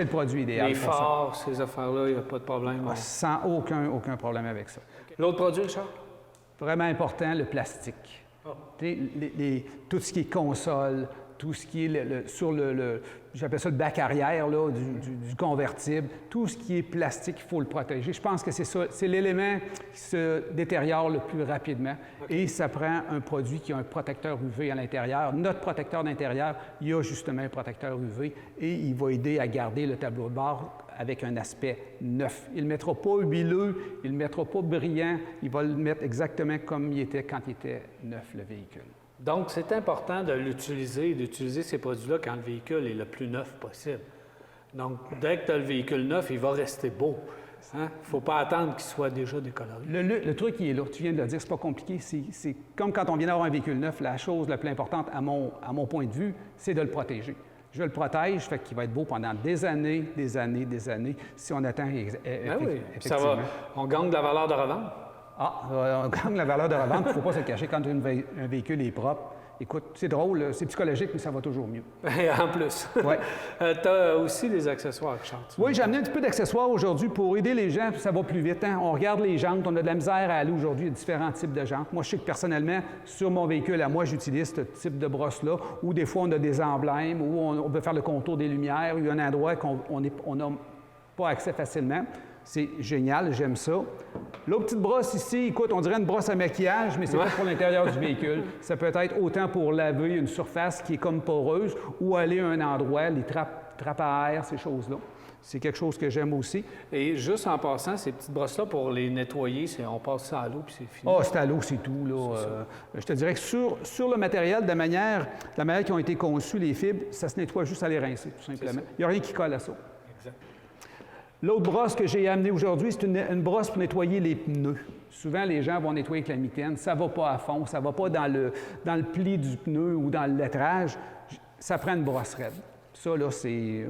Speaker 9: le produit idéal. Les
Speaker 1: phares, ces affaires-là, il n'y a pas de problème.
Speaker 9: Sans aucun problème avec ça.
Speaker 1: L'autre produit, Richard?
Speaker 9: Vraiment important, le plastique. Tout ce qui est console, tout ce qui est j'appelle ça le bac arrière là, du convertible, tout ce qui est plastique, il faut le protéger. Je pense que c'est ça, c'est l'élément qui se détériore le plus rapidement. Et ça prend un produit qui a un protecteur UV à l'intérieur. Notre protecteur d'intérieur, il y a justement un protecteur UV et il va aider à garder le tableau de bord avec un aspect neuf. Il ne le mettra pas huileux, il ne le mettra pas brillant, il va le mettre exactement comme il était quand il était neuf, le véhicule.
Speaker 1: Donc, c'est important de l'utiliser, d'utiliser ces produits-là quand le véhicule est le plus neuf possible. Donc, dès que tu as le véhicule neuf, il va rester beau. Il ne faut pas attendre qu'il soit déjà décoloré.
Speaker 9: Le truc, il est là. Tu viens de le dire, c'est pas compliqué. C'est comme quand on vient d'avoir un véhicule neuf, la chose la plus importante, à mon point de vue, c'est de le protéger. Je le protège, fait qu'il va être beau pendant des années, si on attend effectivement.
Speaker 1: On gagne de la valeur de revente.
Speaker 9: On gagne la valeur de revente, il ne faut pas se le cacher. Quand un véhicule est propre, écoute, c'est drôle, c'est psychologique, mais ça va toujours mieux.
Speaker 1: En plus.
Speaker 9: Oui.
Speaker 1: Tu as aussi des accessoires, Richard.
Speaker 9: Oui, j'ai amené un petit peu d'accessoires aujourd'hui pour aider les gens, puis ça va plus vite. Hein? On regarde les jantes, on a de la misère à aller aujourd'hui, il y a différents types de jantes. Moi, je sais que personnellement, sur mon véhicule, à moi, j'utilise ce type de brosse-là, où des fois, on a des emblèmes, où on veut faire le contour des lumières, il y a un endroit qu'on n'a pas accès facilement. C'est génial, j'aime ça. L'autre petite brosse ici, écoute, on dirait une brosse à maquillage, mais c'est pas pour l'intérieur du véhicule. Ça peut être autant pour laver une surface qui est comme poreuse ou aller à un endroit, les trappes à air, ces choses-là. C'est quelque chose que j'aime aussi.
Speaker 1: Et juste en passant, ces petites brosses-là, pour les nettoyer, on passe ça à l'eau puis c'est fini.
Speaker 9: C'est à l'eau, c'est tout. Là. Je te dirais que sur le matériel, de la manière qui ont été conçues, les fibres, ça se nettoie juste à les rincer, tout simplement. Il n'y a rien qui colle à ça.
Speaker 1: Exact.
Speaker 9: L'autre brosse que j'ai amenée aujourd'hui, c'est une brosse pour nettoyer les pneus. Souvent, les gens vont nettoyer avec la mitaine. Ça ne va pas à fond, ça ne va pas dans le pli du pneu ou dans le lettrage. Ça prend une brosse raide. Ça, là, c'est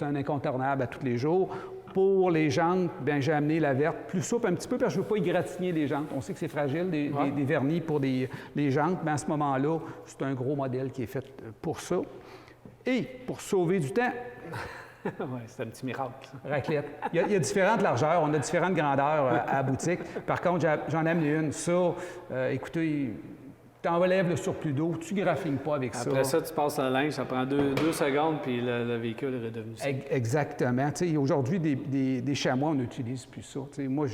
Speaker 9: un incontournable à tous les jours. Pour les jantes, bien, j'ai amené la verte, plus souple un petit peu parce que je ne veux pas égratigner les jantes. On sait que c'est fragile, des vernis pour les jantes, mais à ce moment-là, c'est un gros modèle qui est fait pour ça. Et pour sauver du temps...
Speaker 1: Oui, c'est un petit miracle.
Speaker 9: Raclette. Il y a différentes largeurs, on a différentes grandeurs à la boutique. Par contre, j'en ai amené une. Ça, écoutez, tu enlèves le surplus d'eau, tu ne graffines pas avec ça.
Speaker 1: Après ça, tu passes le linge, ça prend 2 secondes, puis le véhicule est redevenu ça.
Speaker 9: Exactement. Aujourd'hui, des chamois, on n'utilise plus ça. Moi,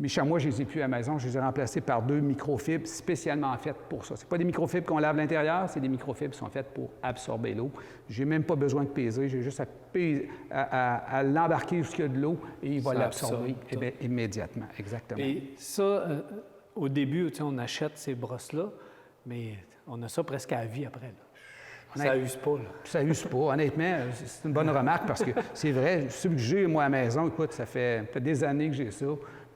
Speaker 9: mes chamois, je ne les ai plus à la maison. Je les ai remplacés par 2 microfibres spécialement faites pour ça. Ce pas des microfibres qu'on lave à l'intérieur, c'est des microfibres qui sont faites pour absorber l'eau. Je n'ai même pas besoin de peser. J'ai juste à l'embarquer jusqu'il y a de l'eau et il va l'absorber immédiatement. Exactement.
Speaker 1: Et ça, au début, on achète ces brosses-là, mais on a ça presque à vie après. Là.
Speaker 10: Ça use pas, là.
Speaker 9: Ça use pas. Honnêtement, c'est une bonne remarque parce que c'est vrai, ceux que j'ai, moi, à la maison, écoute, ça fait des années que j'ai ça.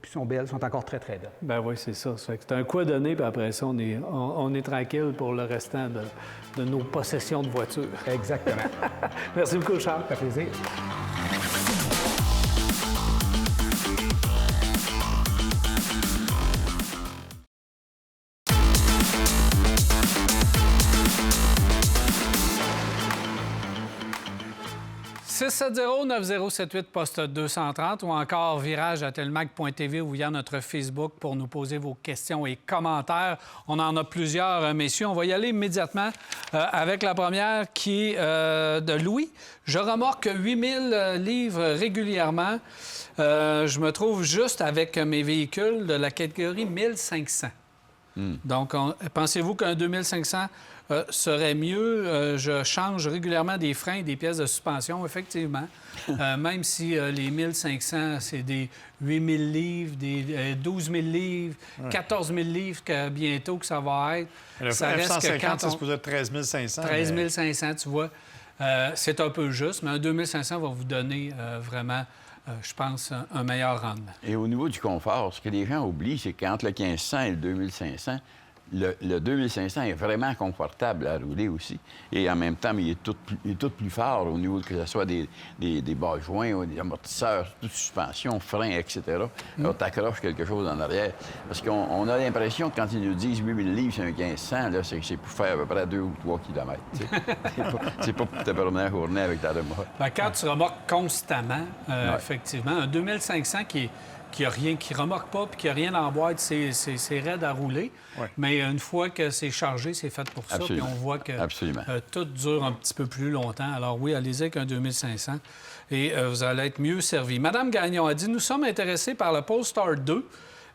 Speaker 9: Puis sont belles, sont encore très, très belles.
Speaker 10: Ben oui, c'est ça. Ça fait que c'est un coup à donner, puis après ça, on est tranquille pour le restant de nos possessions de voitures.
Speaker 9: Exactement.
Speaker 10: Merci beaucoup, Charles.
Speaker 9: Ça fait plaisir.
Speaker 1: « 670-9078, poste 230 ou encore virage@telmac.tv ou via notre Facebook pour nous poser vos questions et commentaires. On en a plusieurs, messieurs. On va y aller immédiatement avec la première qui est de Louis. Je remorque 8000 livres régulièrement. Je me trouve juste avec mes véhicules de la catégorie 1500. Donc, pensez-vous qu'un 2500 serait mieux? Je change régulièrement des freins et des pièces de suspension, effectivement. Même si les 1500, c'est des 8000 livres, des 12 000 livres, 14 000 livres bientôt que ça va être.
Speaker 4: Le
Speaker 1: ça reste que quand
Speaker 4: c'est supposé être 13 500.
Speaker 1: 13 500, tu vois. C'est un peu juste, mais un 2500 va vous donner vraiment... je pense, un meilleur rendement.
Speaker 3: Et au niveau du confort, ce que les gens oublient, c'est qu'entre le 1500 et le 2500, le 2500 est vraiment confortable à rouler aussi. Et en même temps, mais il est tout plus fort au niveau que ce soit des bas-joints, ou des amortisseurs, toute suspension, freins, etc. Alors, tu accroches quelque chose en arrière. Parce qu'on a l'impression que quand ils nous disent 8000 livres, c'est un 1500, là, c'est pour faire à peu près 2 ou 3 kilomètres. C'est pas pour te promener à journée avec ta remorque.
Speaker 1: Bien, quand tu remorques constamment, effectivement, un 2500 qui remorque pas puis qui n'a rien en boîte, c'est raide à rouler. Ouais. Mais une fois que c'est chargé, c'est fait pour ça. Puis on voit que tout dure un petit peu plus longtemps. Alors oui, allez-y avec un 2500 et vous allez être mieux servi. Madame Gagnon a dit « Nous sommes intéressés par le Polestar 2.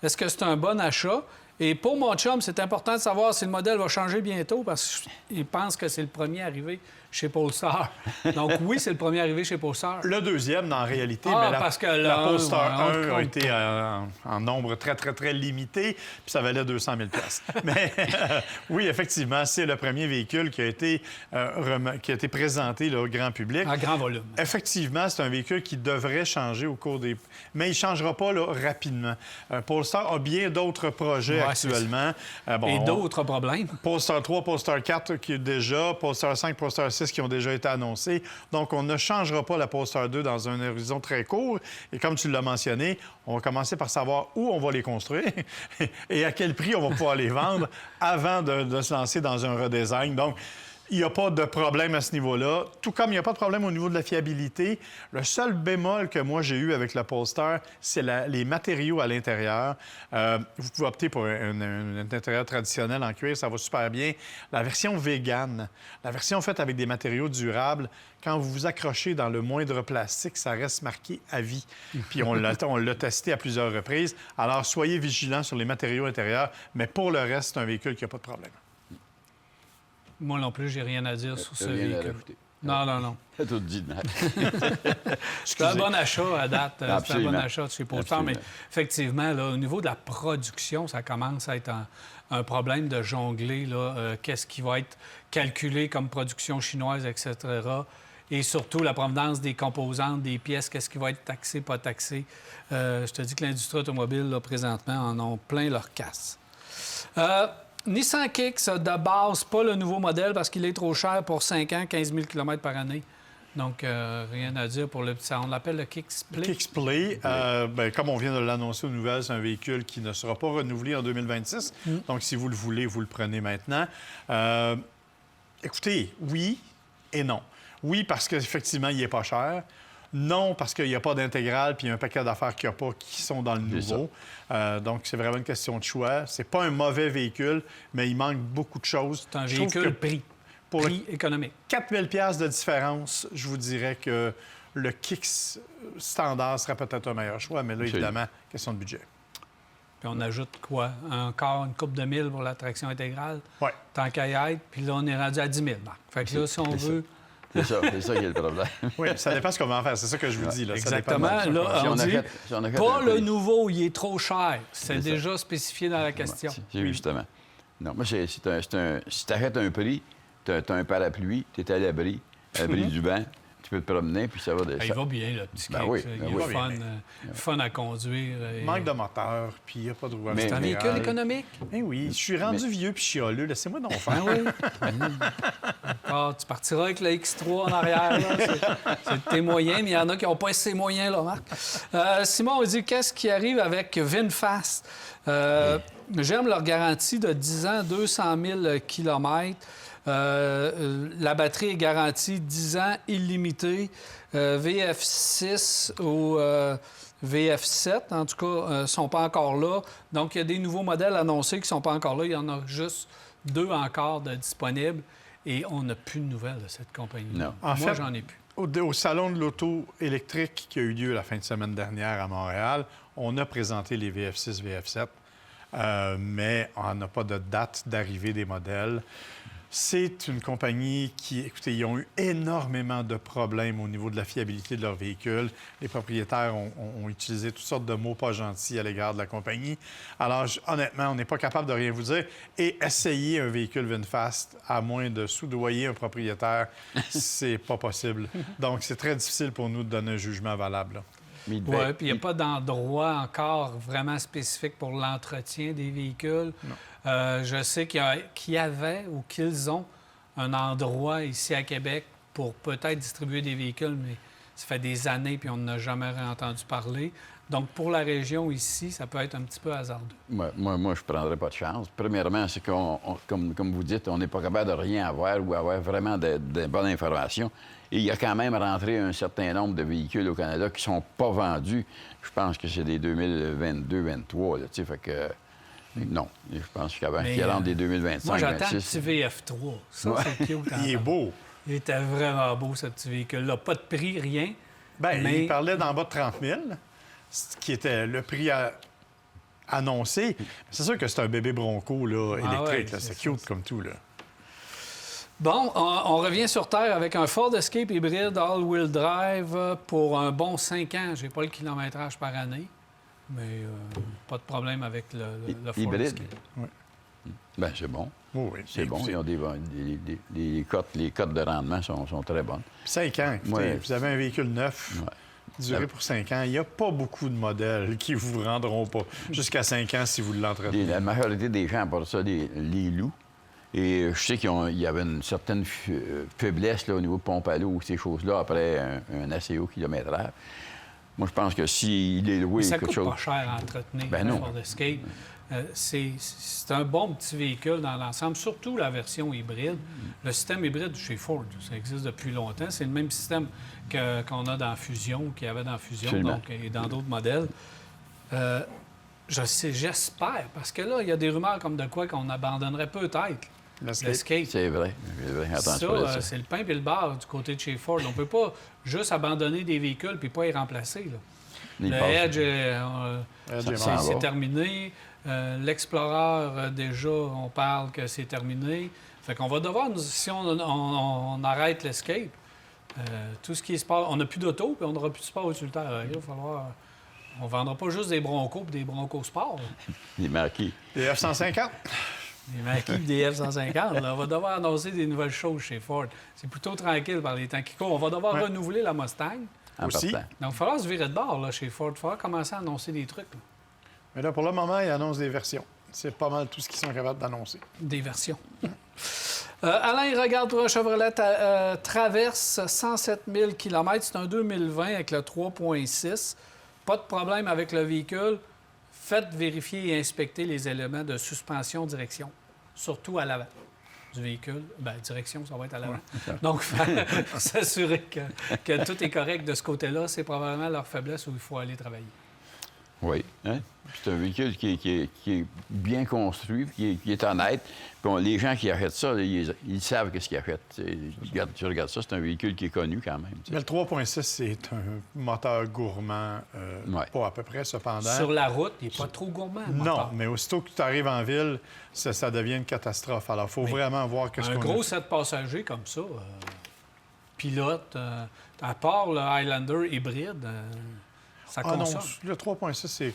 Speaker 1: Est-ce que c'est un bon achat? » Et pour mon chum, c'est important de savoir si le modèle va changer bientôt parce qu'il pense que c'est le premier arrivé chez Polestar. Donc oui, c'est le premier arrivé chez Polestar.
Speaker 4: Le deuxième, en réalité, mais la Polestar 1 a été en nombre très, très, très limité, puis ça valait 200 000 $. Mais oui, effectivement, c'est le premier véhicule qui a été présenté là, au grand public.
Speaker 1: En grand volume.
Speaker 4: Effectivement, c'est un véhicule qui devrait changer au cours des... Mais il ne changera pas là, rapidement. Polestar a bien d'autres projets actuellement.
Speaker 1: Et d'autres problèmes.
Speaker 4: Polestar 3, Polestar 4 qui est déjà, Polestar 5, Polestar 6 qui ont déjà été annoncés. Donc, on ne changera pas la Polestar 2 dans un horizon très court. Et comme tu l'as mentionné, on va commencer par savoir où on va les construire et à quel prix on va pouvoir les vendre avant de se lancer dans un redesign. Donc, il n'y a pas de problème à ce niveau-là, tout comme il n'y a pas de problème au niveau de la fiabilité. Le seul bémol que moi j'ai eu avec la Polestar, c'est les matériaux à l'intérieur. Vous pouvez opter pour un intérieur traditionnel en cuir, ça va super bien. La version vegan, la version faite avec des matériaux durables, quand vous vous accrochez dans le moindre plastique, ça reste marqué à vie. Puis on l'a testé à plusieurs reprises. Alors, soyez vigilants sur les matériaux intérieurs, mais pour le reste, c'est un véhicule qui n'a pas de problème.
Speaker 1: Moi non plus, j'ai rien à dire sur ce véhicule. Non.
Speaker 3: C'est tout dit.
Speaker 1: C'est un bon achat à date. C'est un bon achat chez Polestar. Mais effectivement, là, au niveau de la production, ça commence à être un problème de jongler. Qu'est-ce qui va être calculé comme production chinoise, etc. Et surtout, la provenance des composantes, des pièces, qu'est-ce qui va être taxé, pas taxé. Je te dis que l'industrie automobile, là, présentement, en ont plein leur casse. Nissan Kicks, de base, pas le nouveau modèle parce qu'il est trop cher pour 5 ans, 15 000 km par année. Donc, rien à dire pour le petit. On l'appelle le Kicks Play.
Speaker 4: Kicks Play, comme on vient de l'annoncer aux nouvelles, c'est un véhicule qui ne sera pas renouvelé en 2026. Donc, si vous le voulez, vous le prenez maintenant. Écoutez, oui et non. Oui, parce qu'effectivement, il n'est pas cher. Non, parce qu'il n'y a pas d'intégrale puis il y a un paquet d'affaires qu'il n'y a pas qui sont dans le nouveau. Donc, c'est vraiment une question de choix. C'est pas un mauvais véhicule, mais il manque beaucoup de choses.
Speaker 1: C'est un véhicule prix économique.
Speaker 4: 4 000 $ de différence, je vous dirais que le Kicks standard serait peut-être un meilleur choix, mais là, évidemment, question de budget.
Speaker 1: Puis on ajoute quoi? Encore une couple de mille pour la traction intégrale?
Speaker 4: Oui.
Speaker 1: Tant qu'à y être. Puis là, on est rendu à 10 000. Fait que là, si on veut...
Speaker 3: C'est ça qui est le problème.
Speaker 4: Oui, ça dépend ce qu'on va en faire. C'est ça que je vous dis. Là.
Speaker 1: Exactement.
Speaker 4: Ça
Speaker 1: là, on dit, pas le nouveau, il est trop cher. C'est déjà spécifié dans la question.
Speaker 3: Oui, justement. Non, moi, si tu achètes un prix, tu as un parapluie, tu es à l'abri du vent. Tu peux te promener, puis ça va...
Speaker 1: Il va bien, le petit
Speaker 3: Ben
Speaker 1: Escape.
Speaker 3: oui,
Speaker 1: Il
Speaker 3: ben
Speaker 1: est
Speaker 3: oui.
Speaker 1: fun à conduire.
Speaker 4: Manque de moteur, puis il n'y a pas de rouage.
Speaker 1: C'est un véhicule économique.
Speaker 4: Eh oui, je suis rendu vieux puis chialeux. Laissez-moi donc faire.
Speaker 1: Tu partiras avec le X3 en arrière. Là. C'est tes moyens, mais il y en a qui n'ont pas ces moyens-là, Marc. Simon, on dit qu'est-ce qui arrive avec VinFast? J'aime leur garantie de 10 ans, 200 000 km. La batterie est garantie 10 ans, illimitée. VF6 ou VF7, en tout cas, ne sont pas encore là. Donc, il y a des nouveaux modèles annoncés qui ne sont pas encore là. Il y en a juste 2 encore de disponibles. Et on n'a plus de nouvelles de cette compagnie.
Speaker 3: Non.
Speaker 4: En
Speaker 1: Moi,
Speaker 4: fait,
Speaker 1: j'en ai plus.
Speaker 4: Au Salon de l'auto électrique qui a eu lieu la fin de semaine dernière à Montréal, on a présenté les VF6, VF7, mais on n'a pas de date d'arrivée des modèles. C'est une compagnie qui, écoutez, ils ont eu énormément de problèmes au niveau de la fiabilité de leur véhicule. Les propriétaires ont utilisé toutes sortes de mots pas gentils à l'égard de la compagnie. Alors, honnêtement, on n'est pas capable de rien vous dire. Et essayer un véhicule VinFast, à moins de soudoyer un propriétaire, c'est pas possible. Donc, c'est très difficile pour nous de donner un jugement valable.
Speaker 1: Oui, puis il n'y a pas d'endroit encore vraiment spécifique pour l'entretien des véhicules. Je sais qu'il y avait ou qu'ils ont un endroit ici à Québec pour peut-être distribuer des véhicules, mais ça fait des années puis on n'a jamais entendu parler. Donc, pour la région ici, ça peut être un petit peu hasardeux.
Speaker 3: Moi, je ne prendrais pas de chance. Premièrement, c'est comme vous dites, on n'est pas capable de rien avoir ou avoir vraiment de bonnes informations. Et il y a quand même rentré un certain nombre de véhicules au Canada qui ne sont pas vendus. Je pense que c'est des 2022-2023, tu sais, fait que... Non, je pense qu'il rentre des 2025.
Speaker 1: Moi, j'attends
Speaker 3: 26.
Speaker 1: le petit VF3. Ça, c'est cute.
Speaker 4: Il est beau.
Speaker 1: Il était vraiment beau, ce petit véhicule-là. Pas de prix, rien.
Speaker 4: Bien,
Speaker 1: mais...
Speaker 4: il parlait d'en bas de 30 000, ce qui était le prix annoncé. C'est sûr que c'est un bébé Bronco là, électrique.
Speaker 1: Ouais,
Speaker 4: c'est cute comme tout. Là.
Speaker 1: Bon, on revient sur Terre avec un Ford Escape hybride all-wheel drive pour un bon 5 ans. J'ai pas le kilométrage par année, mais pas de problème avec le Ford
Speaker 3: hybride?
Speaker 1: Escape.
Speaker 4: Oui.
Speaker 3: Bien, c'est bon.
Speaker 4: Oui,
Speaker 3: c'est bon. Ils ont les cotes de rendement sont très bonnes.
Speaker 4: 5 ans. Écoutez,
Speaker 3: Ouais.
Speaker 4: vous avez un véhicule neuf, duré pour 5 ans. Il n'y a pas beaucoup de modèles qui vous rendront pas jusqu'à 5 ans si vous l'entretenez.
Speaker 3: La majorité des gens apportent ça les loups. Et je sais qu'il y avait une certaine faiblesse là, au niveau de pompe à l'eau ou ces choses-là après un assez haut kilométrage. Moi, je pense que s'il est loué
Speaker 1: Ça
Speaker 3: quelque
Speaker 1: coûte
Speaker 3: chose...
Speaker 1: pas cher à entretenir,
Speaker 3: Ben
Speaker 1: le
Speaker 3: non.
Speaker 1: Ford Escape. C'est un bon petit véhicule dans l'ensemble, surtout la version hybride. Le système hybride chez Ford, ça existe depuis longtemps. C'est le même système qu'on a dans Fusion, qu'il y avait dans Fusion donc, et dans d'autres modèles. J'espère, parce que là, il y a des rumeurs comme de quoi qu'on abandonnerait peut-être l'Escape.
Speaker 3: C'est vrai. Attention
Speaker 1: Ça, c'est le pain et le beurre du côté de chez Ford. On ne peut pas juste abandonner des véhicules puis pas y remplacer. Là. Le Edge, c'est terminé. L'Explorer, déjà, on parle que c'est terminé. Fait qu'on va devoir, si on arrête l'Escape, tout ce qui est sport... On n'a plus d'auto, puis on n'aura plus de sport utilitaire. Il va falloir... On ne vendra pas juste des Broncos et des Broncos Sport.
Speaker 3: Les marquis.
Speaker 4: Les F-150.
Speaker 1: Les marquis des F-150. Là, on va devoir annoncer des nouvelles choses chez Ford. C'est plutôt tranquille par les temps qui courent. On va devoir renouveler la Mustang.
Speaker 4: Aussi.
Speaker 1: Donc, il va falloir se virer de bord là, chez Ford. Il va falloir commencer à annoncer des trucs. Là.
Speaker 4: Mais là, pour le moment, ils annoncent des versions. C'est pas mal tout ce qu'ils sont capables d'annoncer.
Speaker 1: Des versions. Alain, il regarde pour un Chevrolet Traverse, 107 000 km. C'est un 2020 avec le 3.6. Pas de problème avec le véhicule. Faites vérifier et inspecter les éléments de suspension-direction, surtout à l'avant du véhicule. Bien, direction, ça va être à l'avant. Donc, s'assurer que tout est correct de ce côté-là, c'est probablement leur faiblesse où il faut aller travailler.
Speaker 3: Oui. Hein? C'est un véhicule qui est bien construit, qui est honnête. Puis les gens qui achètent ça, ils savent qu'est-ce qu'ils achètent. Tu regardes ça, c'est un véhicule qui est connu quand même. T'sais.
Speaker 4: Mais le 3.6, c'est un moteur gourmand, pas à peu près, cependant.
Speaker 1: Sur la route, il n'est pas trop gourmand, le moteur.
Speaker 4: Non, mais aussitôt que tu arrives en ville, ça devient une catastrophe. Alors, il faut vraiment voir qu'est-ce qu'on a.
Speaker 1: Un gros 7 passagers comme ça, pilote, à part le Highlander hybride... Ça consomme.
Speaker 4: Non, le 3.6, c'est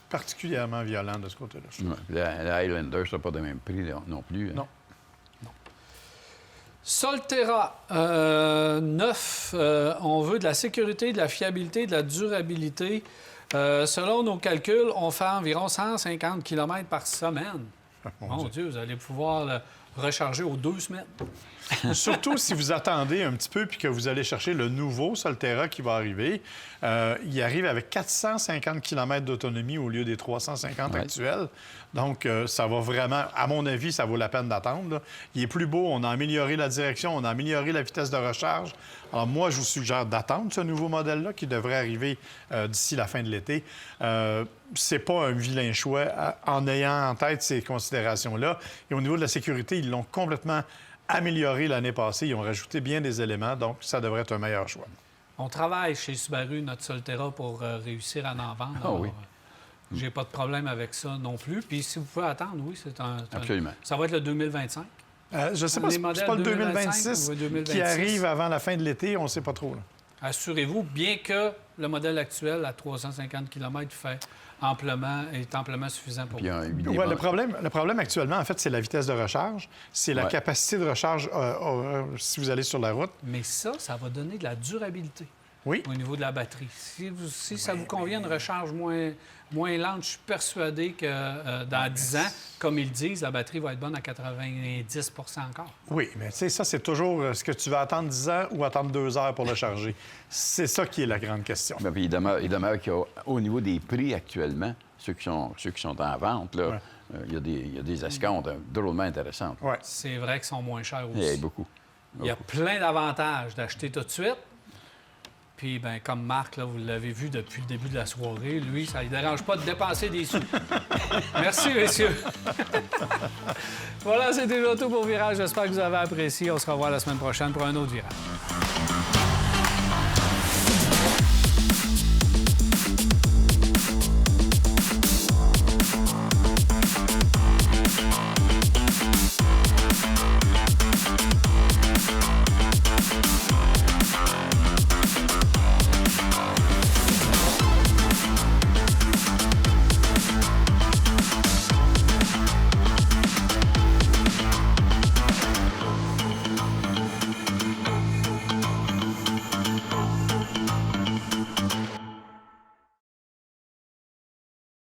Speaker 4: particulièrement violent de ce côté-là.
Speaker 3: Le Highlander, ça n'a pas de même prix non plus.
Speaker 4: Non.
Speaker 1: Solterra 9, on veut de la sécurité, de la fiabilité, de la durabilité. Selon nos calculs, on fait environ 150 km par semaine. Mon Dieu, vous allez pouvoir le recharger aux 2 semaines.
Speaker 4: Surtout si vous attendez un petit peu puis que vous allez chercher le nouveau Solterra qui va arriver. Il arrive avec 450 km d'autonomie au lieu des 350 actuels. Donc, ça va vraiment, à mon avis, ça vaut la peine d'attendre. Il est plus beau, on a amélioré la direction, on a amélioré la vitesse de recharge. Alors, moi, je vous suggère d'attendre ce nouveau modèle-là qui devrait arriver d'ici la fin de l'été. C'est pas un vilain choix en ayant en tête ces considérations-là. Et au niveau de la sécurité, ils l'ont complètement amélioré l'année passée. Ils ont rajouté bien des éléments, donc ça devrait être un meilleur choix.
Speaker 1: On travaille chez Subaru, notre Solterra, pour réussir à en vendre.
Speaker 3: Ah oui.
Speaker 1: J'ai pas de problème avec ça non plus. Puis si vous pouvez attendre, oui, c'est un...
Speaker 3: Absolument.
Speaker 1: Ça va être le 2025.
Speaker 4: Je ne sais pas, c'est pas le 2026 qui arrive avant la fin de l'été, on ne sait pas trop. Là.
Speaker 1: Assurez-vous, bien que le modèle actuel à 350 km est amplement suffisant pour vous.
Speaker 4: Ouais, le problème actuellement, en fait, c'est la vitesse de recharge. C'est la capacité de recharge si vous allez sur la route.
Speaker 1: Mais ça va donner de la durabilité
Speaker 4: au
Speaker 1: niveau de la batterie. Si ça vous convient, une recharge moins lente, je suis persuadé que dans 10 ans, comme ils disent, la batterie va être bonne à 90 encore.
Speaker 4: Oui, mais tu sais, ça, c'est toujours ce que tu vas attendre 10 ans ou attendre 2 heures pour le charger. C'est ça qui est la grande question.
Speaker 3: Bien, puis il demeure qu'au niveau des prix actuellement, ceux qui sont en vente, là, il y a des escomptes drôlement intéressantes.
Speaker 4: Ouais.
Speaker 1: C'est vrai qu'ils sont moins chers aussi.
Speaker 3: Il y a beaucoup.
Speaker 1: Il y a plein d'avantages d'acheter tout de suite. Puis, bien, comme Marc, là, vous l'avez vu depuis le début de la soirée, lui, ça ne lui dérange pas de dépenser des sous. Merci, messieurs. Voilà, c'est déjà tout pour Virage. J'espère que vous avez apprécié. On se revoit la semaine prochaine pour un autre Virage.